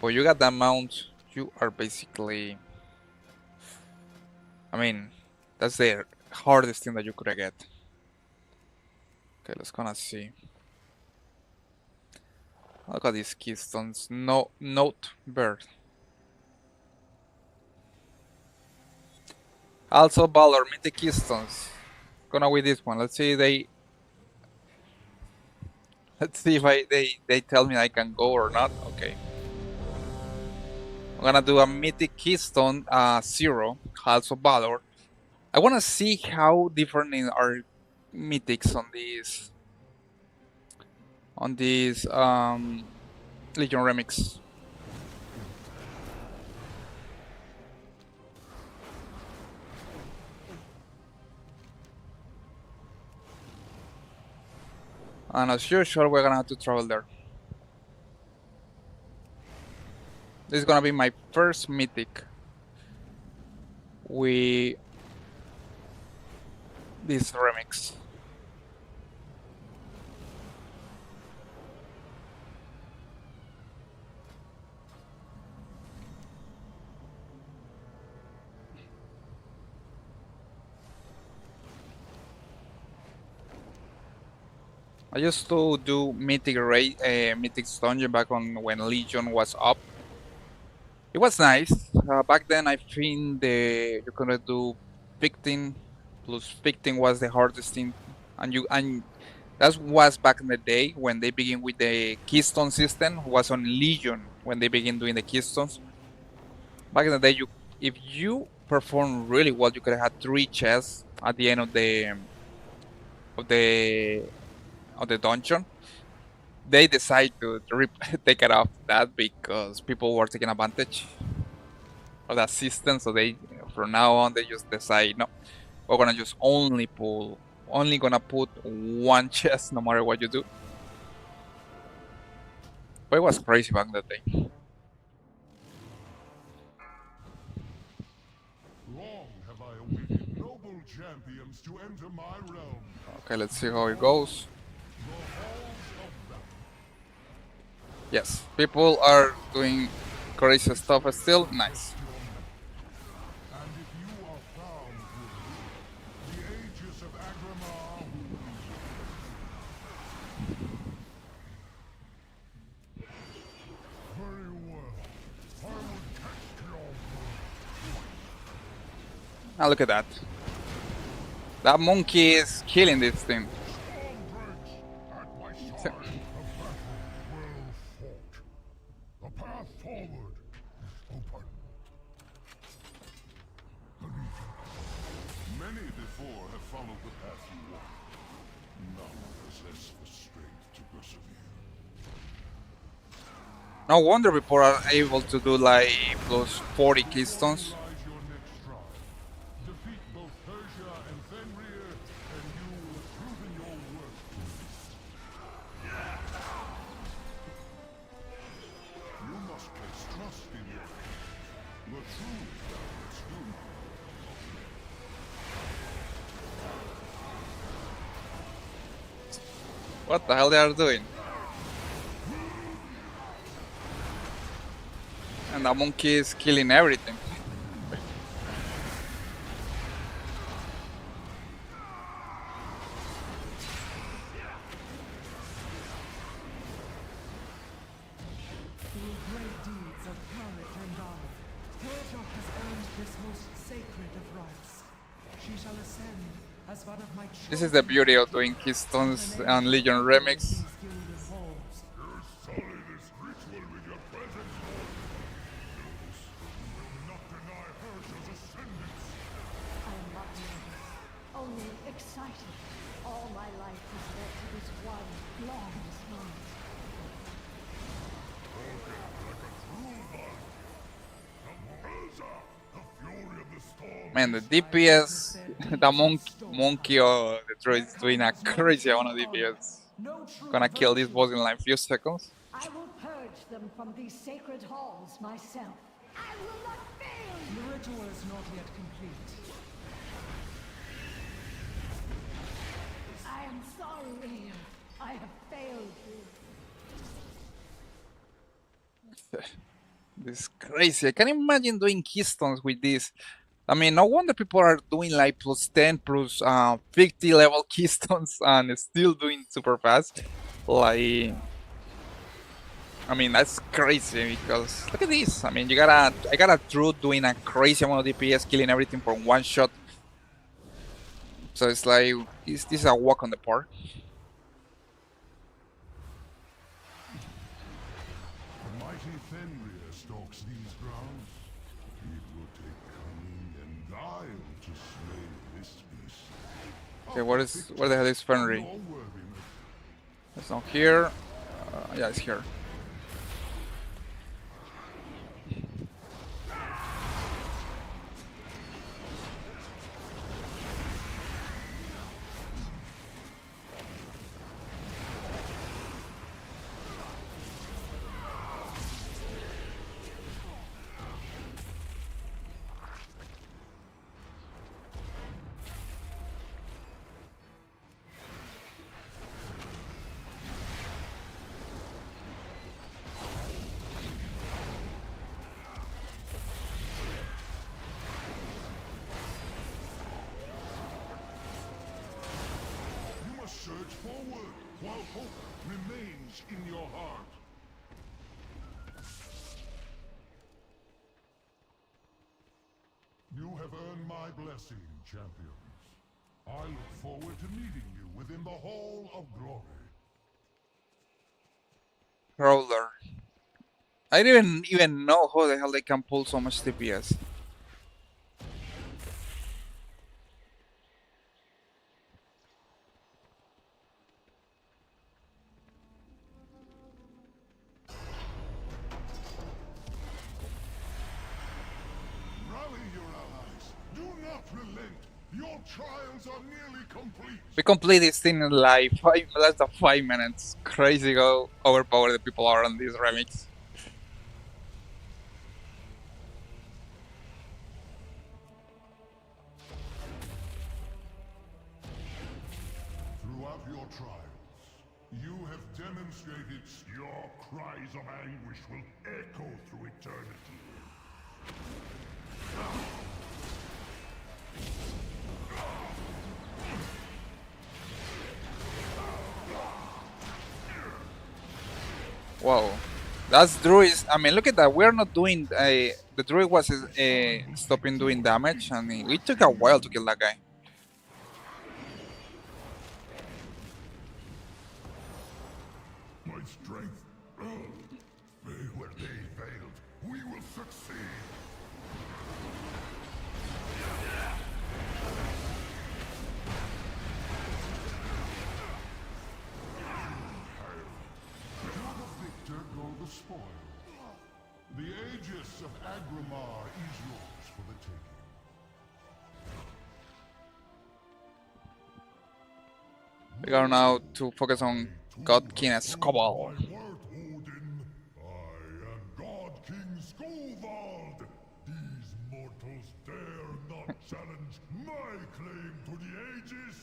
But you got the amount, you are basically, I mean, that's the hardest thing that you could get. Okay, let's gonna see. Look at these keystones. No, note bird. Also Valor, mythic keystones. Gonna with this one. Let's see if they tell me I can go or not. Okay. I'm gonna do a mythic keystone 0, also Valor. I wanna see how different are mythics on this Legion remix. And as usual, we're gonna have to travel there. This is gonna be my first mythic with this remix. I used to do mythic dungeon back on when Legion was up. It was nice. Back then, I think you could do 15 plus 15 was the hardest thing, and that was back in the day when they begin with the keystone system. Was on Legion when they begin doing the keystones. Back in the day, if you perform really well, you could have had 3 chests at the end of the dungeon. They decide to take it off that because people were taking advantage of that system. So from now on, they just decide, no, we're gonna just only gonna put 1 chest no matter what you do. But it was crazy back in the day. Long have I awaited noble champions to enter my realm. Okay, let's see how it goes. Yes, people are doing crazy stuff still. Nice. And if you are found worthy, the aegis of Agramar will be very well. I will test your worth. Now look at that. That monkey is killing this thing. Stormbridge, at my side. A battle well fought. The path forward is open. Many before have followed the path you walk. None possess the strength to persevere. No wonder people are able to do like plus 40 keystones. Realize your next stride. Defeat both Persia and Fenrir, and you will have proven your worth. You must place trust in your the true balance do. What the hell they are doing? And the monkey is killing everything. Through great deeds of courage and honor, Persia has earned this most sacred of rights. She shall ascend as one of my This is the beauty of doing Keystones and Legion remix. You sully this ritual with your presence, Lord. You will not deny Herschel's ascendance. I am not nervous, only excited. All my life has led to this one glorious moment. Man, the DPS, the monkey or the droid is doing a crazy amount of DPS. Gonna kill this boss in like few seconds. I will purge them from these sacred halls myself. I will not fail you! The ritual is not yet complete. I am sorry, Leia. I have failed you. This is crazy. I can imagine doing Keystones with this. I mean, no wonder people are doing like plus 10, plus 50 level Keystones and still doing super fast. Like, I mean, that's crazy because look at this. I mean, I got a Druid doing a crazy amount of DPS, killing everything from one shot. So it's like, this is a walk on the park. The mighty Fenrir stalks these grounds. It will take cunning and guile to slay this beast. Okay, where the hell is Fenrir? Your worthiness. It's not here. Yeah, it's here. You must surge forward while hope remains in your heart. You have earned my blessing, champions. I look forward to meeting you within the Hall of Glory. Roller. I didn't even know how the hell they can pull so much DPS. Rally your allies. Do not relent. Your trials are nearly complete. We complete this thing in like less than 5 minutes. Crazy how overpowered the people are on this remix. Throughout your trials, you have demonstrated your cries of anguish will echo through eternity. Wow. That's druids. I mean, look at that. We're not doing. The druid was stopping doing damage, and it took a while to kill that guy. My strength failed where they failed. We will succeed. To the victor go the spoil. The Aegis of Agramar is yours for the taking. We are now to focus on God King Escobal. My word, Odin. I am God King Skovald. These mortals dare not challenge my claim to the Aegis.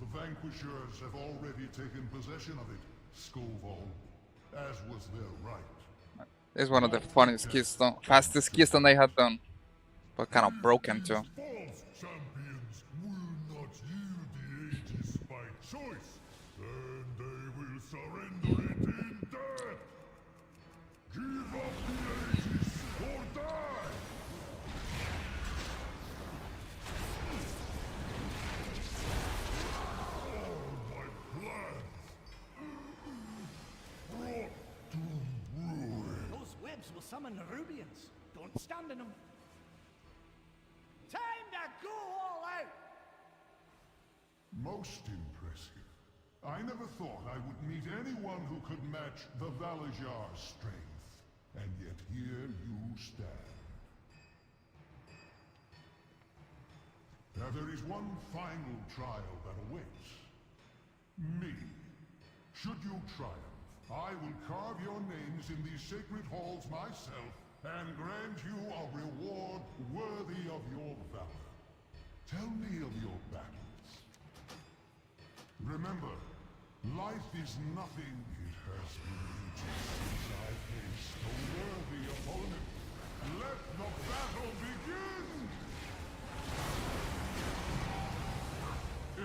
The vanquishers have already taken possession of it, Skovald, as was their right. It's one of the funniest keystone, fastest keystone I had done, but kind of broken too. False champions will not yield the Aegis by choice, then they will surrender it in death. Give up the Aegis or die! All my plans brought to ruin. Those webs will summon the Rubians. Don't stand in them. Time to go all out! Most impressive. I never thought I would meet anyone who could match the Valajar's strength. And yet here you stand. Now there is one final trial that awaits. Me. Should you triumph, I will carve your names in these sacred halls myself and grant you a reward worthy of your valor. Tell me of your battles. Remember, life is nothing. It has been ages since I faced a worthy opponent. Let the battle begin!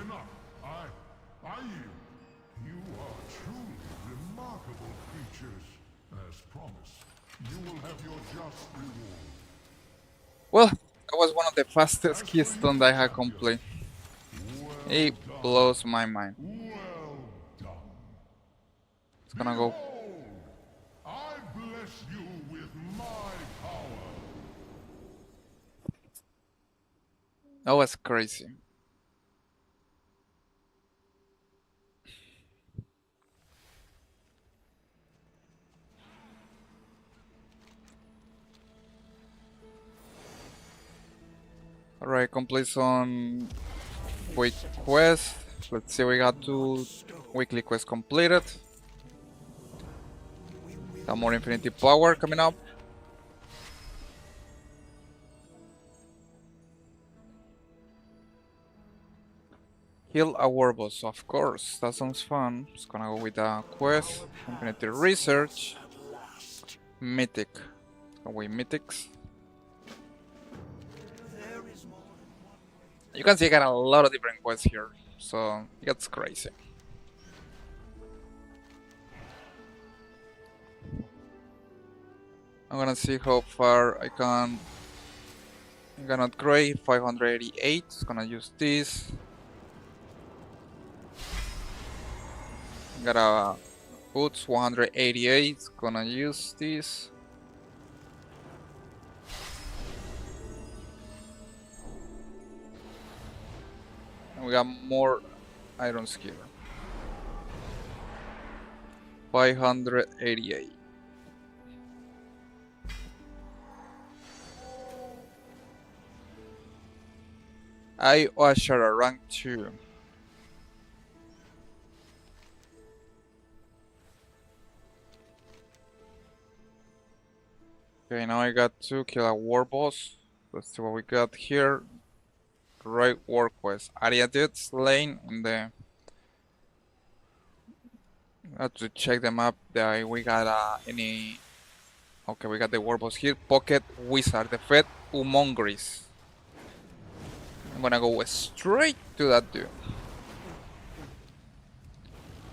Enough. I yield. You are truly remarkable creatures. As promised, you will have your just reward. Well, that was one of the fastest keystones I had complete. It blows my mind. Well done. It's gonna go. Behold, I bless you with my power. That was crazy. Alright, complete some quick quest. Let's see, we got 2 weekly quests completed. Got more infinity power coming up. Heal a warboss, of course, that sounds fun. Just gonna go with a quest. Infinity research. Mythic. Go with mythics. You can see I got a lot of different quests here, so it gets crazy. I'm gonna see how far I can. I'm gonna upgrade 588. It's gonna use this. Got a boots 188. Gonna use this. And we got more items here. 588. I usher a rank 2. Okay, now I got to kill a war boss. Let's see what we got here. Right war quest. Area dead slain in the. I have to check the map. That we got any. Okay, we got the war boss here. Pocket Wizard, the Fed Humongris. I'm gonna go straight to that dude.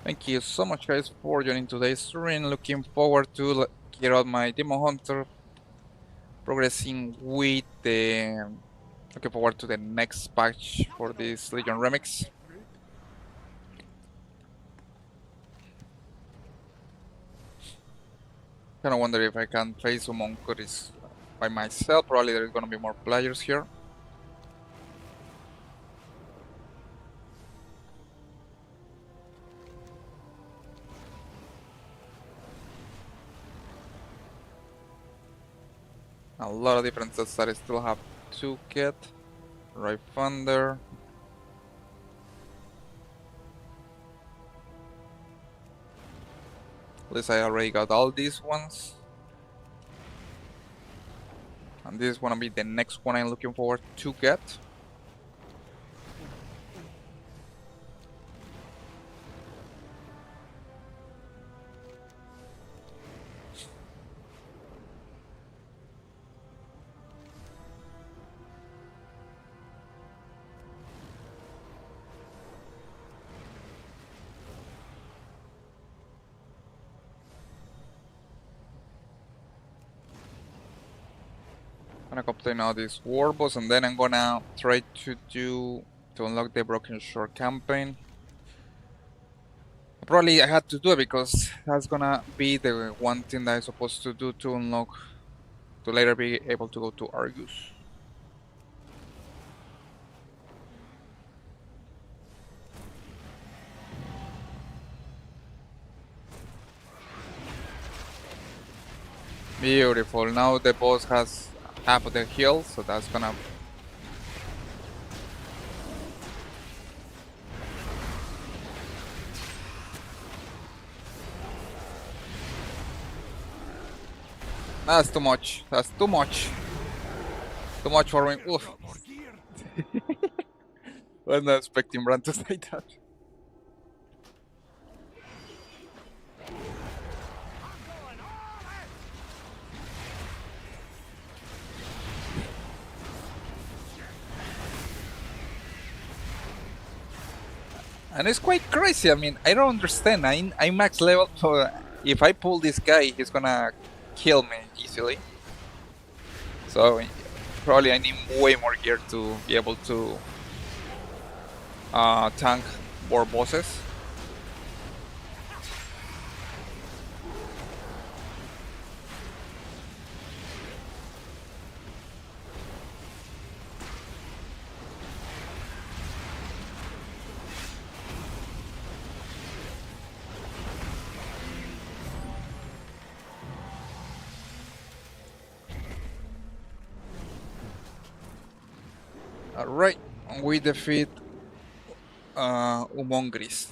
Thank you so much, guys, for joining today's stream. Looking forward to get out my Demon Hunter. Progressing with the. Looking forward to the next patch for this Legion remix. Kinda wonder if I can face Humongris by myself. Probably there's gonna be more players here. A lot of different sets that I still have to get. Right Thunder. At least I already got all these ones. And this is gonna be the next one I'm looking forward to get. gonna complete now this war boss, and then I'm gonna try to unlock the Broken Shore campaign. Probably I had to do it because that's gonna be the one thing that I'm supposed to do to unlock, to later be able to go to Argus. Beautiful. Now the boss has half of the heal, so that's gonna. That's too much. That's too much. Too much for me. Oof. Was not expecting Bran to say that. And it's quite crazy. I mean, I don't understand. I'm max level, so if I pull this guy, he's gonna kill me easily. So probably I need way more gear to be able to tank more bosses. Alright, we defeat Umongris.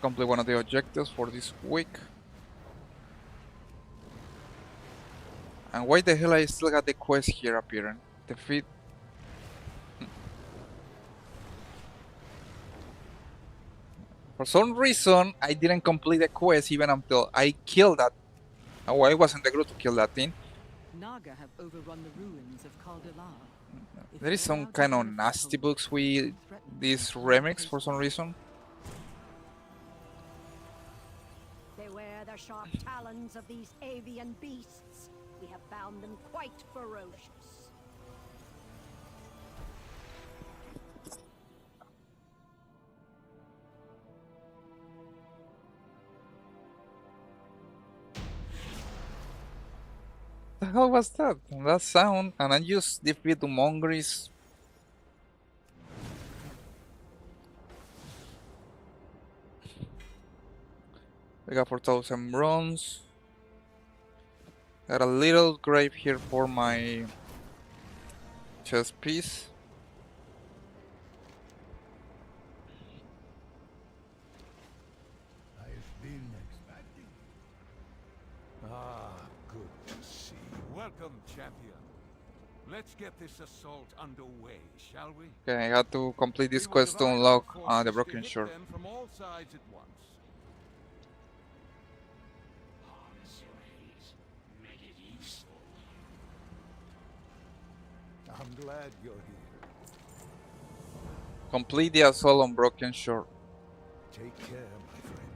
Complete one of the objectives for this week. And why the hell I still got the quest here appearing? Defeat. For some reason, I didn't complete the quest even until I killed that. Oh, I was in the group to kill that thing. Naga have overrun the ruins of Caldelar. There is some kind of nasty books with this remix for some reason. Beware the sharp talons of these avian beasts. We have found them quite ferocious. The hell was that? That sound, and I just defeat the Mongris. We got 4,000 bronze. Got a little grave here for my chest piece. I've been expecting. Ah, good to see you. Welcome, champion. Let's get this assault underway, shall we? Okay, I had to complete this We will quest to divide our unlock forces the to Broken hit Shore. them from all sides at once. I'm glad you're here. Complete the assault on Broken Shore. Take care, my friend.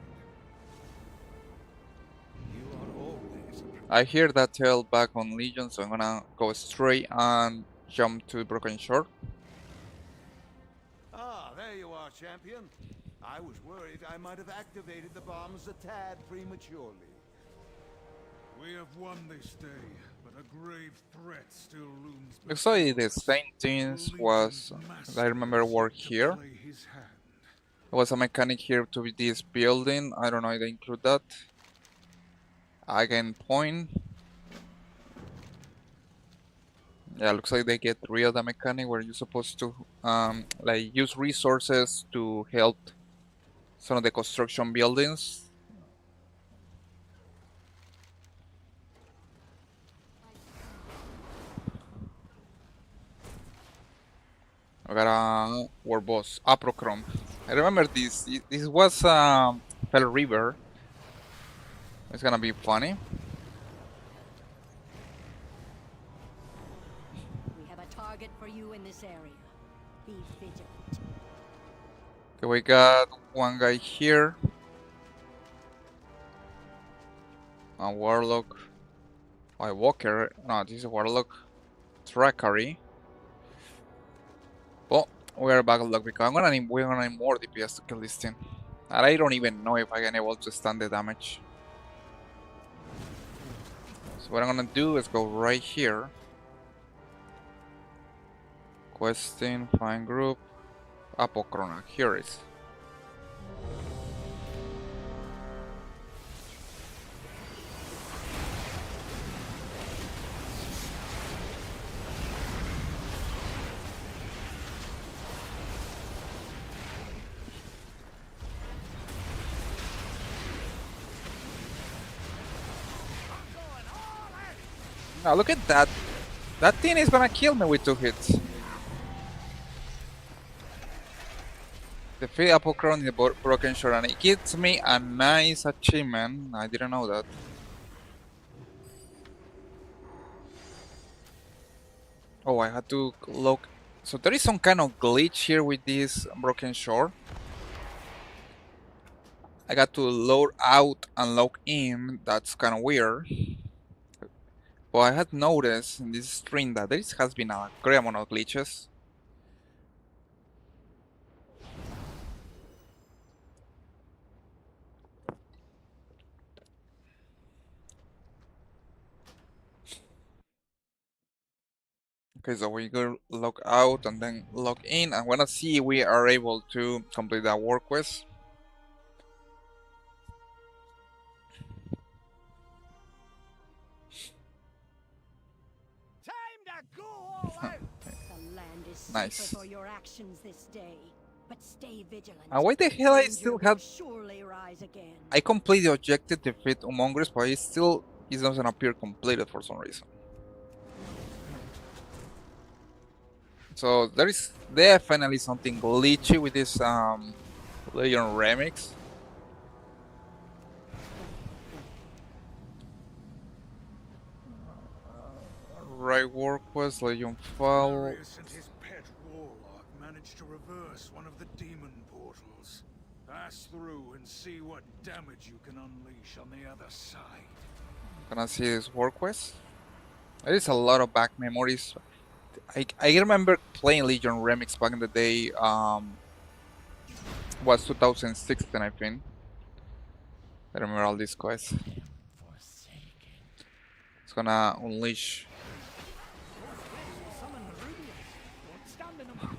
You are always I hear that tale back on Legion, so I'm gonna go straight and jump to Broken Shore. Ah, there you are, champion. I was worried I might have activated the bombs a tad prematurely. We have won this day, but a grave threat still looms. Looks like the same things was, I remember, work here. There was a mechanic here to this building. I don't know if they include that. Again, point. Yeah, looks like they get rid of the mechanic where you're supposed to like use resources to help some of the construction buildings. I got a war boss, Aprochrome. I remember this. This was Fell River. It's gonna be funny. We have a target for you in this area. Be vigilant. Okay, we got one guy here. A warlock. Oh, a walker. No, this is a warlock. trackery. Well, we're back luck because we're gonna need more DPS to kill this thing. And I don't even know if I can able to stand the damage. So what I'm gonna do is go right here. Questing, find group, Apochrona. Here it is. Now look at that. That thing is gonna kill me with 2 hits. Defeat Apochrona in the Broken Shore, and it gives me a nice achievement. I didn't know that. Oh, I had to look. So there is some kind of glitch here with this Broken Shore. I got to load out and log in. That's kind of weird. But I had noticed in this stream that there has been a great amount of glitches. Okay, so we go log out and then log in, and wanna see if we are able to complete that work quest. Time to go all out! The land is Nice. safer for your actions this day, but stay vigilant. And why the hell I Danger still will have... surely rise again. I completed the objective, defeat Humongous, but it doesn't appear completed for some reason. So there is definitely something glitchy with this Legion remix. Right work quest, Legion Fall. Marius and his pet warlock managed to reverse one of the demon portals. Pass through and see what damage you can unleash on the other side. Gonna see this work quest. There is a lot of back memories. I remember playing Legion Remix back in the day. Was 2016, I think. I remember all these quests. It's gonna unleash. Summon Rubians. Don't stand in them.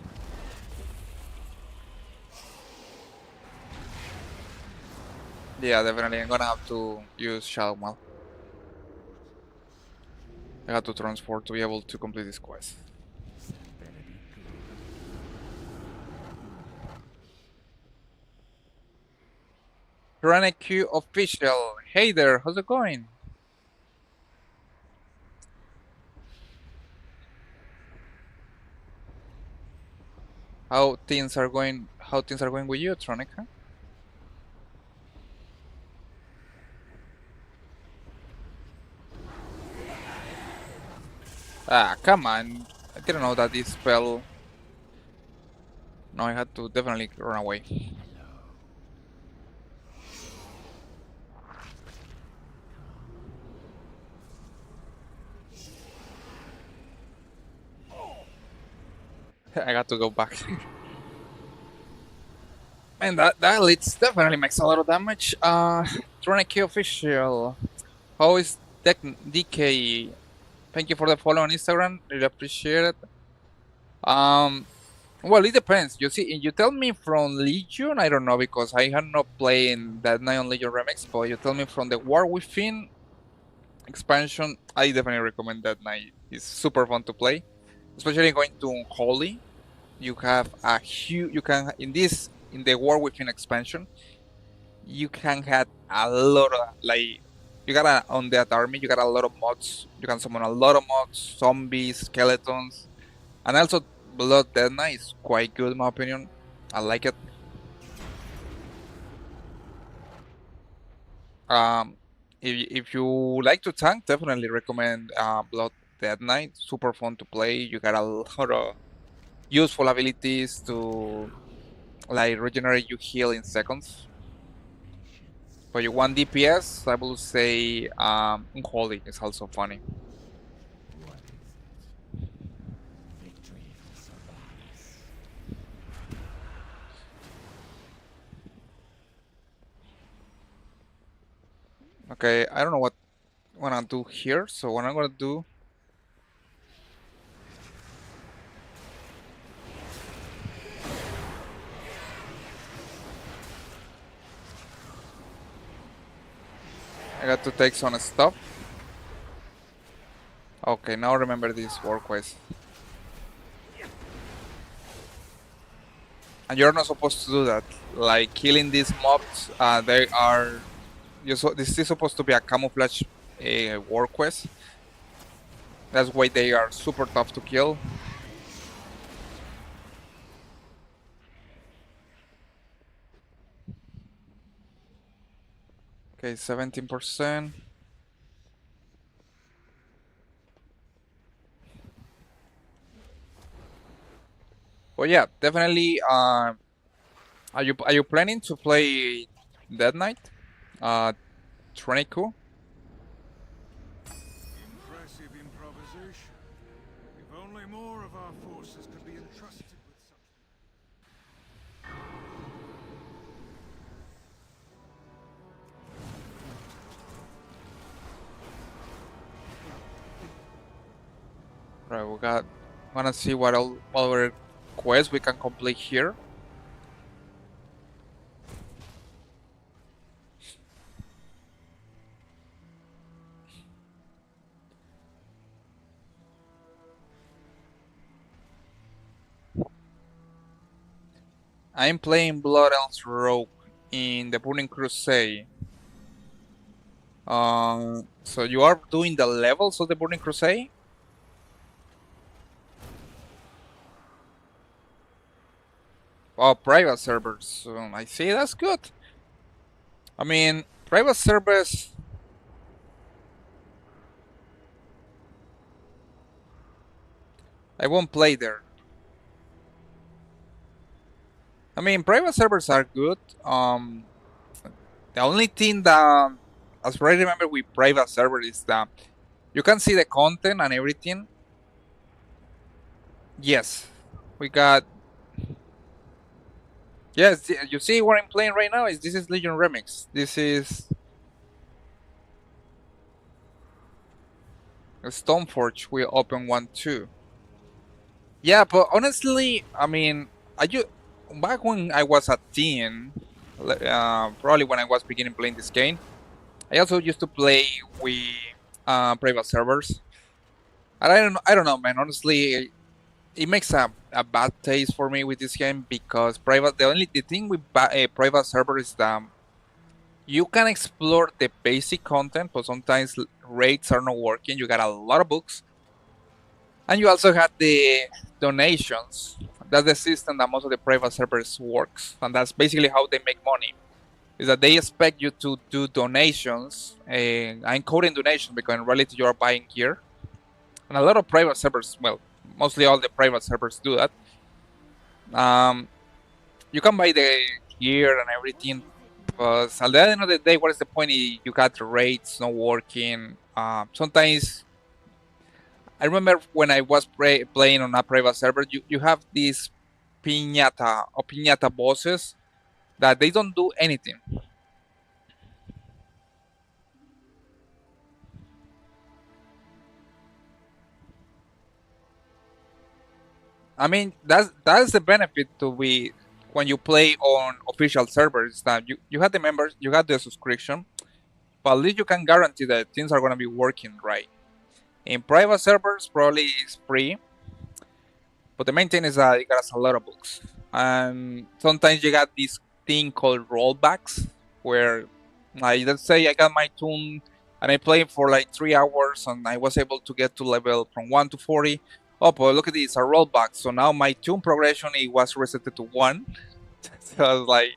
Yeah, definitely. I'm gonna have to use Shadow Mal. I have to transport to be able to complete this quest. Run Q official. Hey there, how's it going? How things are going with you, Tronica? Ah, come on. I didn't know that this spell. No, I had to definitely run away. I got to go back. And that leads definitely makes a lot of damage. Troniki official. How is DK? Thank you for the follow on Instagram. Really appreciate it. Well, it depends. You see, you tell me from Legion, I don't know because I had not played that Night on Legion remix. But you tell me from the War Within expansion, I definitely recommend that night. It's super fun to play, especially going to Holy. You have a huge. You can in the War Within expansion, you can have a lot of like. You got on that army. You got a lot of mods. You can summon a lot of mods, zombies, skeletons, and also Blood Dead Knight is quite good in my opinion. I like it. If you like to tank, definitely recommend Blood Dead Knight. Super fun to play. You got a lot of useful abilities to like regenerate your heal in seconds. But you want DPS, I will say Unholy is also funny. Okay, I don't know what I wanna do here, so what I'm gonna do. I got to take some stuff. Okay, now remember this work quest. And you're not supposed to do that. Like killing these mobs, they are. This is supposed to be a camouflage war quest. That's why they are super tough to kill. Okay, 17%. Well, yeah, definitely. Are you planning to play Dead Knight? Troniku? Impressive improvisation. If only more of our forces could be entrusted with such. Right, we got. Wanna see what other quests we can complete here. I'm playing Blood Elves Rogue in the Burning Crusade. So you are doing the levels of the Burning Crusade? Oh, private servers. I see, that's good. I mean, private servers. I won't play there. I mean, private servers are good. The only thing that, as far as I remember with private server, is that you can see the content and everything. Yes, we got. Yes, you see what I'm playing right now. This is Legion Remix. This is Stoneforge. We open one too. Yeah, but honestly, I mean, back when I was a teen, probably when I was beginning playing this game, I also used to play with private servers. And I don't know, man. Honestly, it makes a bad taste for me with this game because the thing with private server is that you can explore the basic content, but sometimes rates are not working. You got a lot of books, and you also have the donations. That's the system that most of the private servers works, and that's basically how they make money. Is that they expect you to do donations, and I'm coding donations because in reality you are buying gear, and a lot of private servers, well, mostly all the private servers do that. You can buy the gear and everything, but at the end of the day, what is the point if you got the rates not working? Sometimes I remember when I was playing on a private server, you have these piñata bosses that they don't do anything. I mean, that's the benefit to be when you play on official servers that you have the members, you have the subscription, but at least you can guarantee that things are gonna be working right. In private servers, probably it's free, but the main thing is that it got a lot of books, and sometimes you got this thing called rollbacks, where, like, let's say I got my toon and I played for like 3 hours and I was able to get to level from 1 to 40. Oh, but look at this, a rollback. So now my toon progression it was reset to 1. So I was like,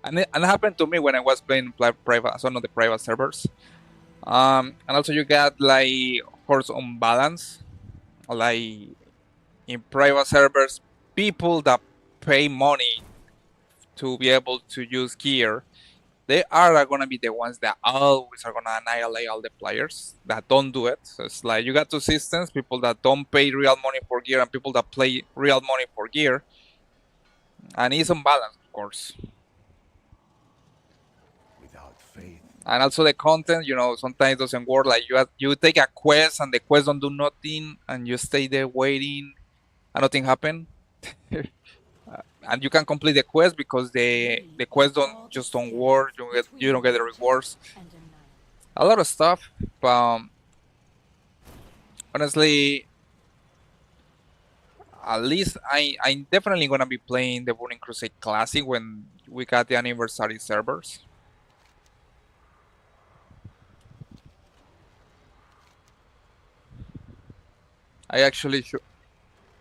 and it happened to me when I was playing private, some of the private servers. And also you got like horse on balance, like in private servers, people that pay money to be able to use gear, they are gonna be the ones that always are gonna annihilate all the players that don't do it. So it's like you got two systems: people that don't pay real money for gear and people that pay real money for gear, and it's unbalanced, of course. Without faith, And also the content, you know, sometimes doesn't work. Like you take a quest and the quest don't do nothing, and you stay there waiting, and nothing happen. And you can complete the quest because the quest don't work. You don't get the rewards. A lot of stuff, but honestly, at least I'm definitely gonna be playing the Burning Crusade Classic when we got the anniversary servers.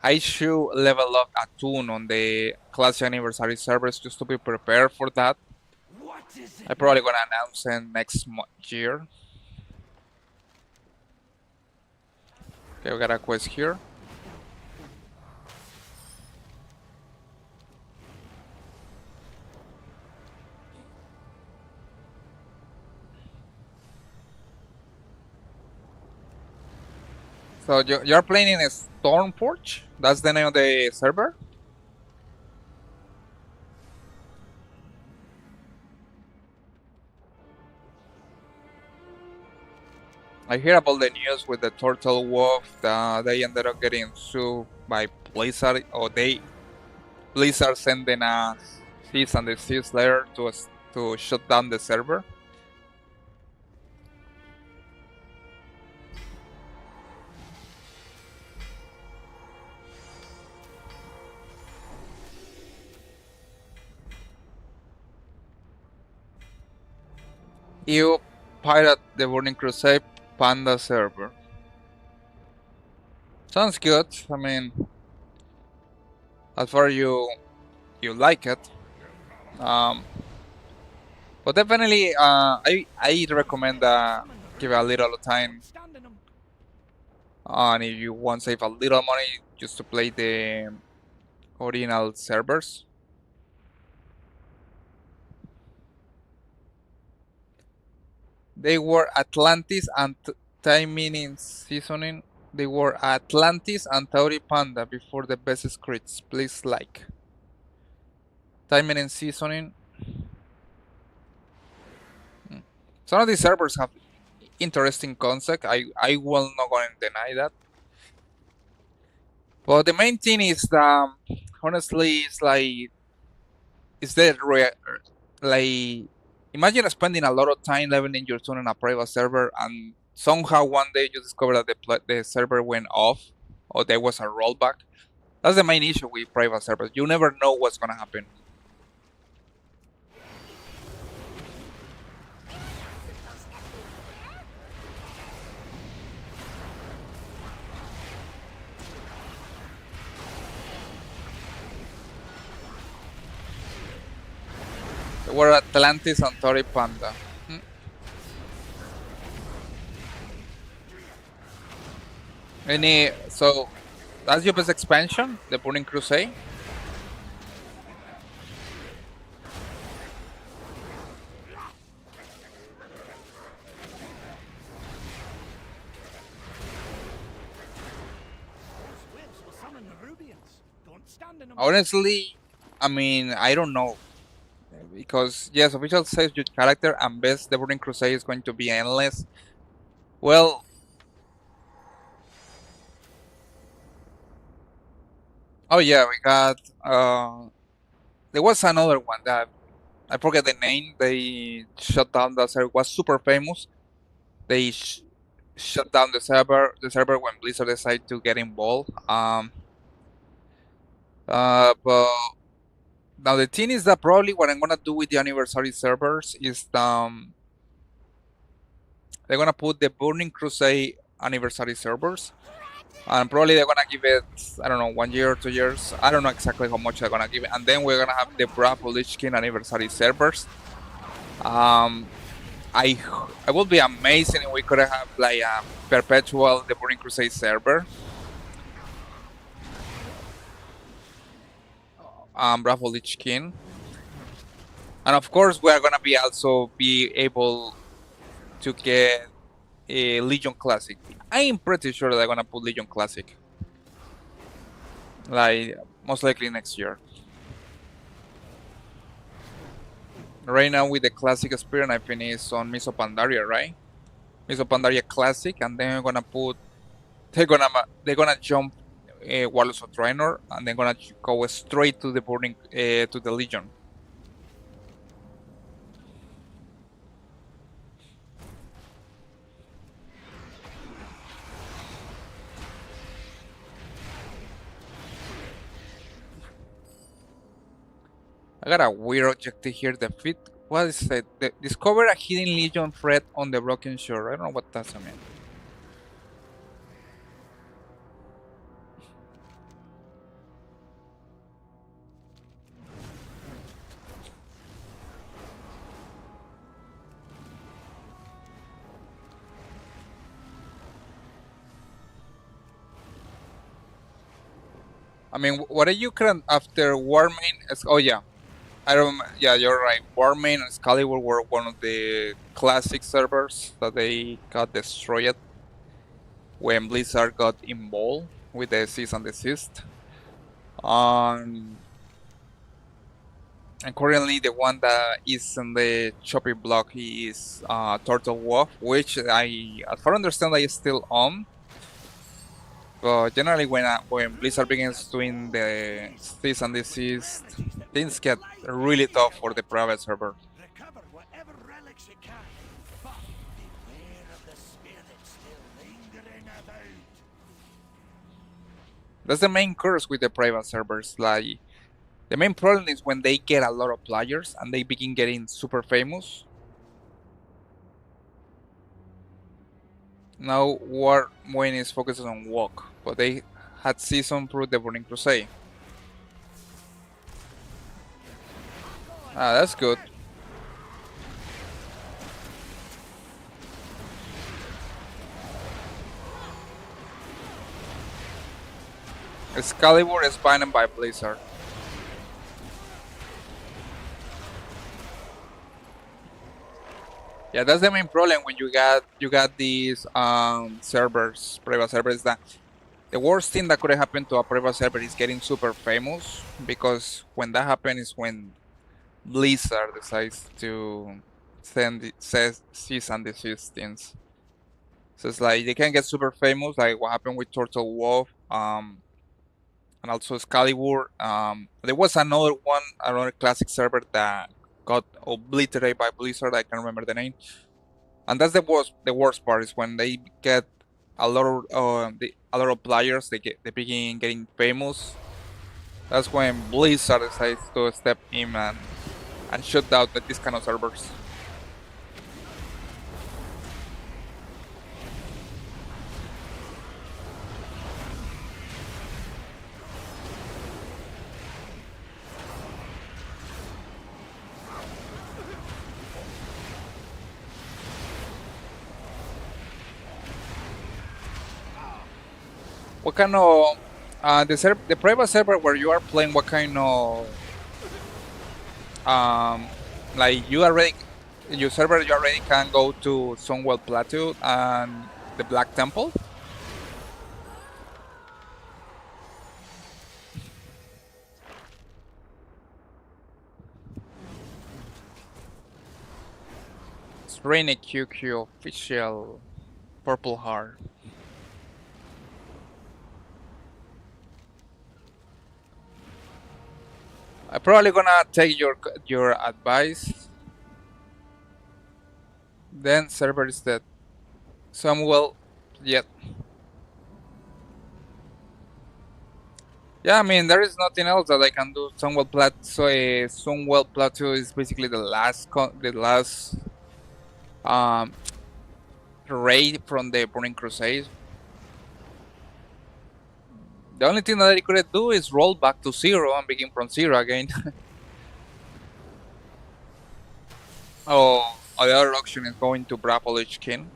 I should level up a toon on the Classic Anniversary servers just to be prepared for that. I'm probably gonna announce it next year. Okay, we got a quest here. So you're playing in a Stormforge? That's the name of the server? I hear about the news with the Turtle Wolf that they ended up getting sued by Blizzard, or Blizzard sending a cease and desist letter to shut down the server. You pirate the Burning Crusade Panda server. Sounds good. I mean, as far as you like it. But definitely, I recommend give it a little time. And if you want to save a little money, just to play the original servers. They were Atlantis and timing in seasoning. They were Atlantis and Tauri Panda before the best scripts. Please like. Timing and seasoning. Some of these servers have interesting concept. I will not going to deny that. But the main thing is that honestly, it's like like imagine spending a lot of time leveling your toon in a private server, and somehow one day you discover that the server went off, or there was a rollback. That's the main issue with private servers. You never know what's gonna happen. They were Atlantis and Tori Panda. So that's your best expansion, the Burning Crusade. Honestly, I mean, I don't know. Because, yes, official says your character and best the Burning Crusade is going to be endless. Well, oh yeah, we got, there was another one that, I forget the name, they shut down the server, was super famous. They shut down the server when Blizzard decided to get involved. But now the thing is that probably what I'm gonna do with the anniversary servers is they're gonna put the Burning Crusade anniversary servers, and probably they're gonna give it, I don't know, 1 year or 2 years. I don't know exactly how much they're gonna give it, and then we're gonna have the Wrath of Lich King anniversary servers. I will be amazing if we could have like a perpetual the Burning Crusade server. Wrath of Lich King. And of course, we are gonna be able to get a Legion Classic. I am pretty sure they're gonna put Legion Classic, like most likely next year. Right now with the classic experience, I think it's on Miso Pandaria, right? Miso Pandaria Classic, and then we're gonna put they're gonna jump Warlords of Draenor, and they're gonna go straight to the burning to the Legion. I got a weird objective here. Defeat. What is it? Discover a hidden Legion threat on the Broken Shore. I don't know what that means. I mean, what are you current after Warmain? Oh yeah, I don't. Yeah, you're right. Warmain and Excalibur were one of the classic servers that they got destroyed when Blizzard got involved with the cease and desist. And currently the one that is in the chopping block is Turtle Wolf, which as far as I understand, I still on. But generally, when Blizzard begins doing the cease and desist, things get really tough for the private server. Recover whatever relics you can, but beware of the spirits still lingering about. That's the main curse with the private servers. Like, the main problem is when they get a lot of players and they begin getting super famous. Now Warmain is focused on Walk, but they had season through the Burning Crusade. Ah, that's good. Excalibur is banned by Blizzard. Yeah, that's the main problem when you got these servers, private servers. That the worst thing that could happen to a private server is getting super famous, because when that happens is when Blizzard decides to cease and desist things. So it's like they can get super famous, like what happened with Turtle Wolf, and also Excalibur. There was another classic server that got obliterated by Blizzard. I can't remember the name. And that's the worst part is when they get a lot of players. They begin getting famous. That's when Blizzard decides to step in and shut down these kind of servers. What kind of the private server where you are playing? What kind of like your server? You already can go to Sunwell Plateau and the Black Temple. It's Rainy QQ official Purple Heart. I'm probably gonna take your advice. Then server is dead. Samuel, yet. Yeah, I mean there is nothing else that I can do. Sunwell Plateau is basically the last raid from the Burning Crusade. The only thing that I could do is roll back to 0 and begin from 0 again. Oh, the other option is going to Bravo Lich King,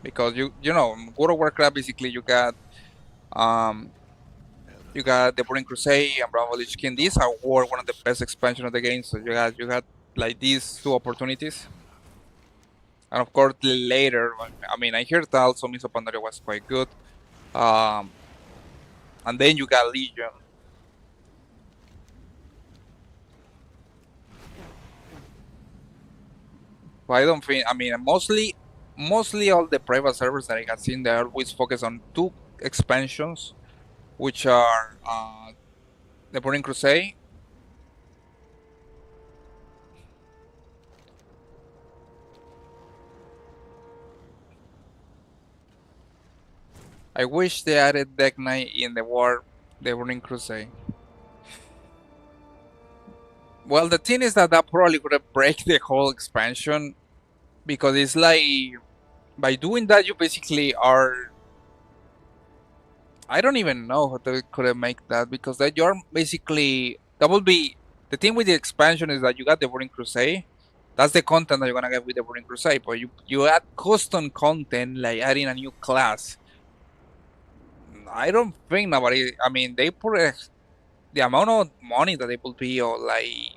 because you know World of Warcraft basically you got the Burning Crusade and Bravo Lich King. These are one of the best expansion of the game. So you got like these two opportunities, and of course later. I mean, I heard that also Miso Pandaria was quite good. And then you got Legion. But I don't think. I mean, mostly all the private servers that I have seen, they always focus on two expansions, which are the Burning Crusade. I wish they added Deck Knight in the Burning Crusade. Well, the thing is that probably would have break the whole expansion, because it's like by doing that you basically are. I don't even know how they could have make that, because that you're basically that would be the thing with the expansion is that you got the Burning Crusade. That's the content that you're gonna get with the Burning Crusade, but you add custom content like adding a new class. I don't think nobody. I mean, they put the amount of money that they will be, or like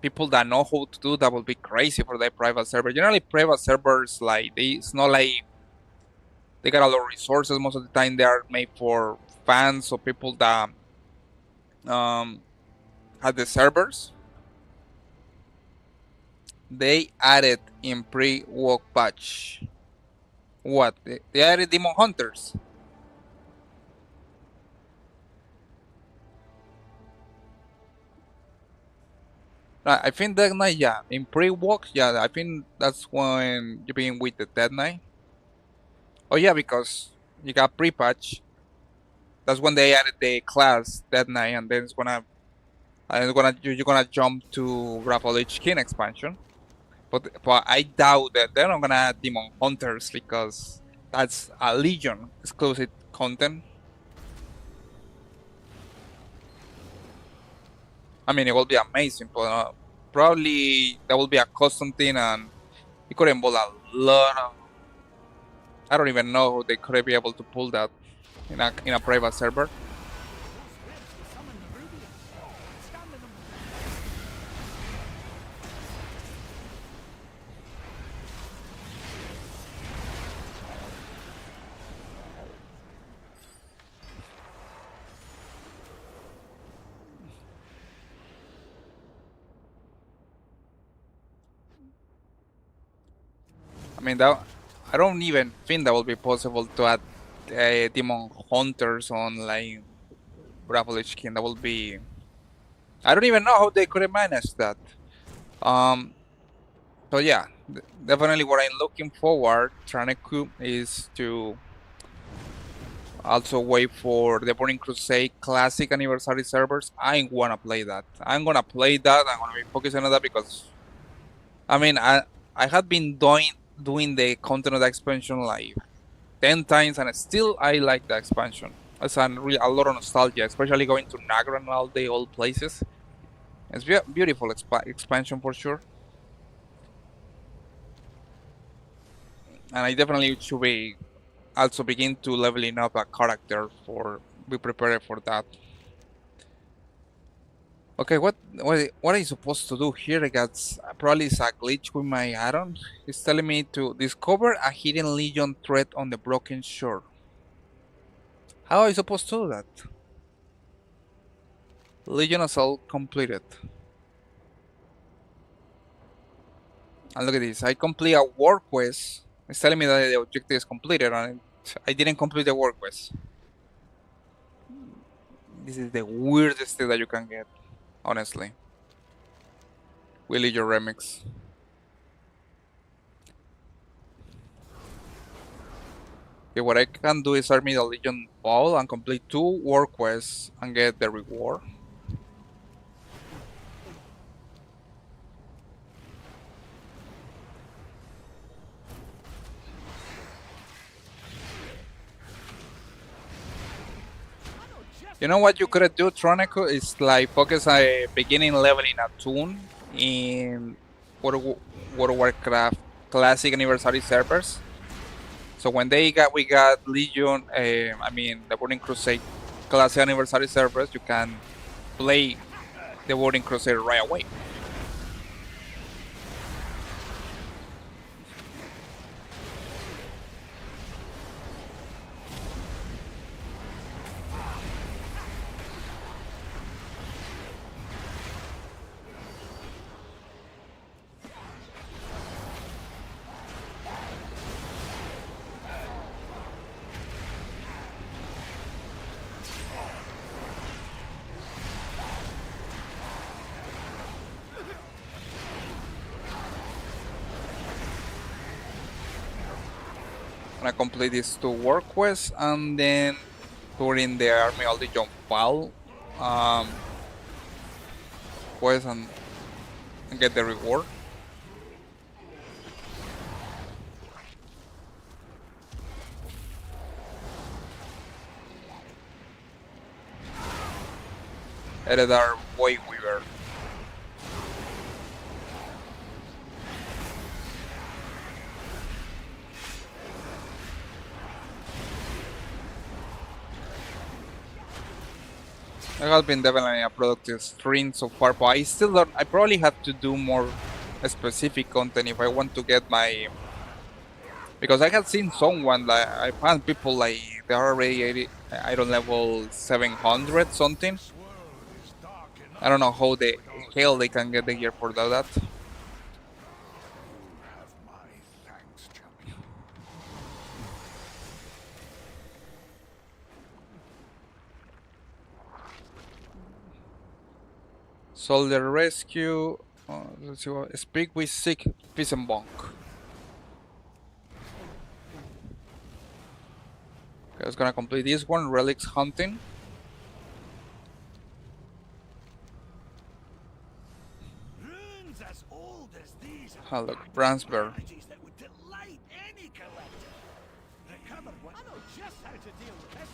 people that know how to do that will be crazy for their private server. Generally, private servers it's not like they got a lot of resources. Most of the time, they are made for fans or people that had the servers. They added in pre-walk patch. What? They added Demon Hunters. I think Dead Knight, yeah. In pre-walk, yeah, I think that's when you begin with the Dead Knight. Oh yeah, because you got pre-patch. That's when they added the class Dead Knight, and then you're gonna jump to Grapple Lich King expansion. But I doubt that they're not gonna add Demon Hunters, because that's a Legion exclusive content. I mean, it will be amazing, but probably that will be a custom thing, and it could involve a lot of. I don't even know how they could be able to pull that in a private server. I mean, that I don't even think that will be possible to add Demon Hunters on like Grapple Lich King. That will be. I don't even know how they could have managed that. So yeah, definitely what I'm looking forward, Traneku, is to also wait for the Burning Crusade Classic Anniversary servers. I wanna play that. I'm gonna play that. I'm gonna be focusing on that, because I mean I had been doing the content of the expansion like 10 times, and still I like the expansion. It's a lot of nostalgia, especially going to Nagra and all the old places. It's beautiful expansion for sure. And I definitely should be also begin to leveling up a character for be prepared for that. Okay, what are you supposed to do here? I got probably it's a glitch with my add-on. It's telling me to discover a hidden Legion threat on the broken shore. How are you supposed to do that? Legion assault completed. And look at this, I complete a war quest. It's telling me that the objective is completed, and I didn't complete the war quest. This is the weirdest thing that you can get, honestly. Willie your remix. Okay, what I can do is army the Legion Ball and complete 2 war quests and get the reward. You know what you could do, Tronico, is like focus a beginning leveling a toon in World of Warcraft Classic Anniversary servers. So when we got Legion, I mean the Burning Crusade Classic Anniversary servers, you can play the Burning Crusade right away. gonna complete these 2 work quests and then turn in the army all the jump file quest and get the reward. Editor Way Weaver. It has been definitely a productive stream so far, but I still don't. I probably have to do more specific content if I want to get my. Because I have seen someone like I found people like they are already 80, I don't level 700 something. This world is dark enough I don't know how the without hell they can get the gear for that. you. Have my thanks, champion. Soldier rescue. Let's see what. Speak with sick Fisenbonk. Okay, I was gonna complete this one. Relics hunting. Runes as old as these are Hello, packed with Bransberg. rarities that would delight any collector. Recover one. I know just how to deal with this.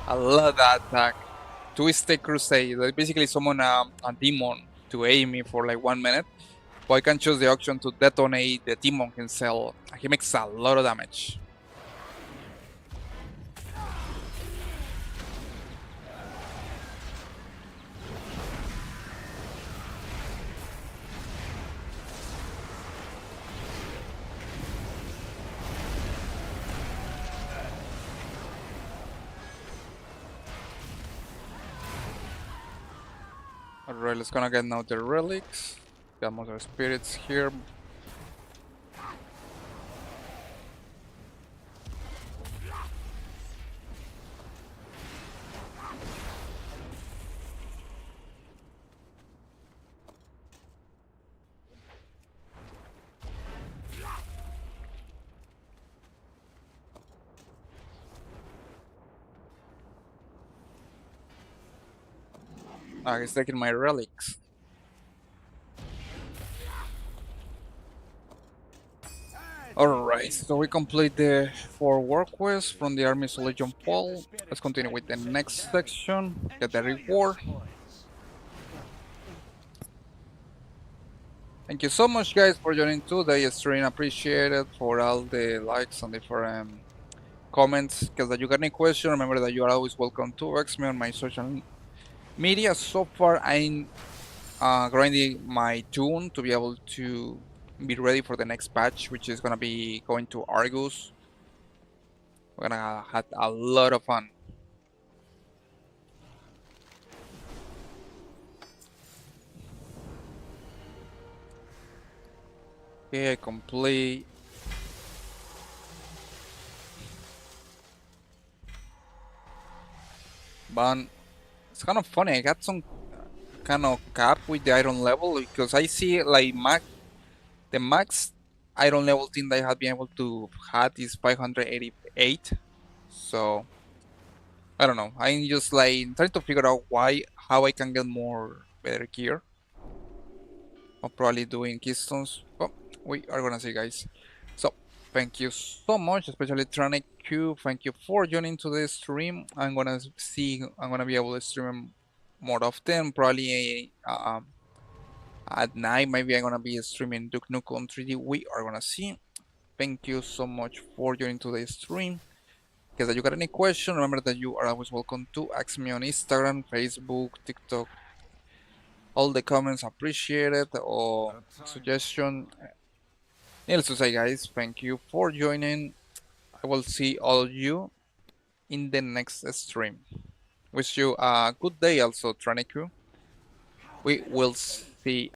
I love that attack. Twisted Crusade. Like basically summon a demon to aim me for like 1 minute. But I can choose the option to detonate the demon himself. He makes a lot of damage. Alright, let's gonna get now the relics. Got more spirits here. He's taking my relics. Alright, so we complete the 4 work quests from the Army's Legion Fall. Let's continue with the next section, get the reward. Thank you so much guys for joining today's stream, appreciate it, for all the likes and different comments. Because if you got any question, remember that you are always welcome to ask me on my social media. So far I'm grinding my toon to be able to be ready for the next patch, which is gonna be going to Argus. We're gonna have a lot of fun. Okay, complete. But it's kind of funny, I got some kind of cap with the iron level because I see like the max iron level thing that I have been able to have is 588. So I don't know. I'm just like trying to figure out how I can get more better gear. I'm probably doing keystones. Oh, we are gonna see guys. So thank you so much, especially Tronic Q. Thank you for joining today's stream. I'm gonna be able to stream more often, probably at night. Maybe I'm gonna be streaming Duke Nukem 3D. We are gonna see. Thank you so much for joining today's stream. Because if you got any question, remember that you are always welcome to ask me on Instagram, Facebook, TikTok. All the comments appreciated or suggestion. Needless to say, guys, thank you for joining. I will see all of you in the next stream. Wish you a good day also, Traniku. We will see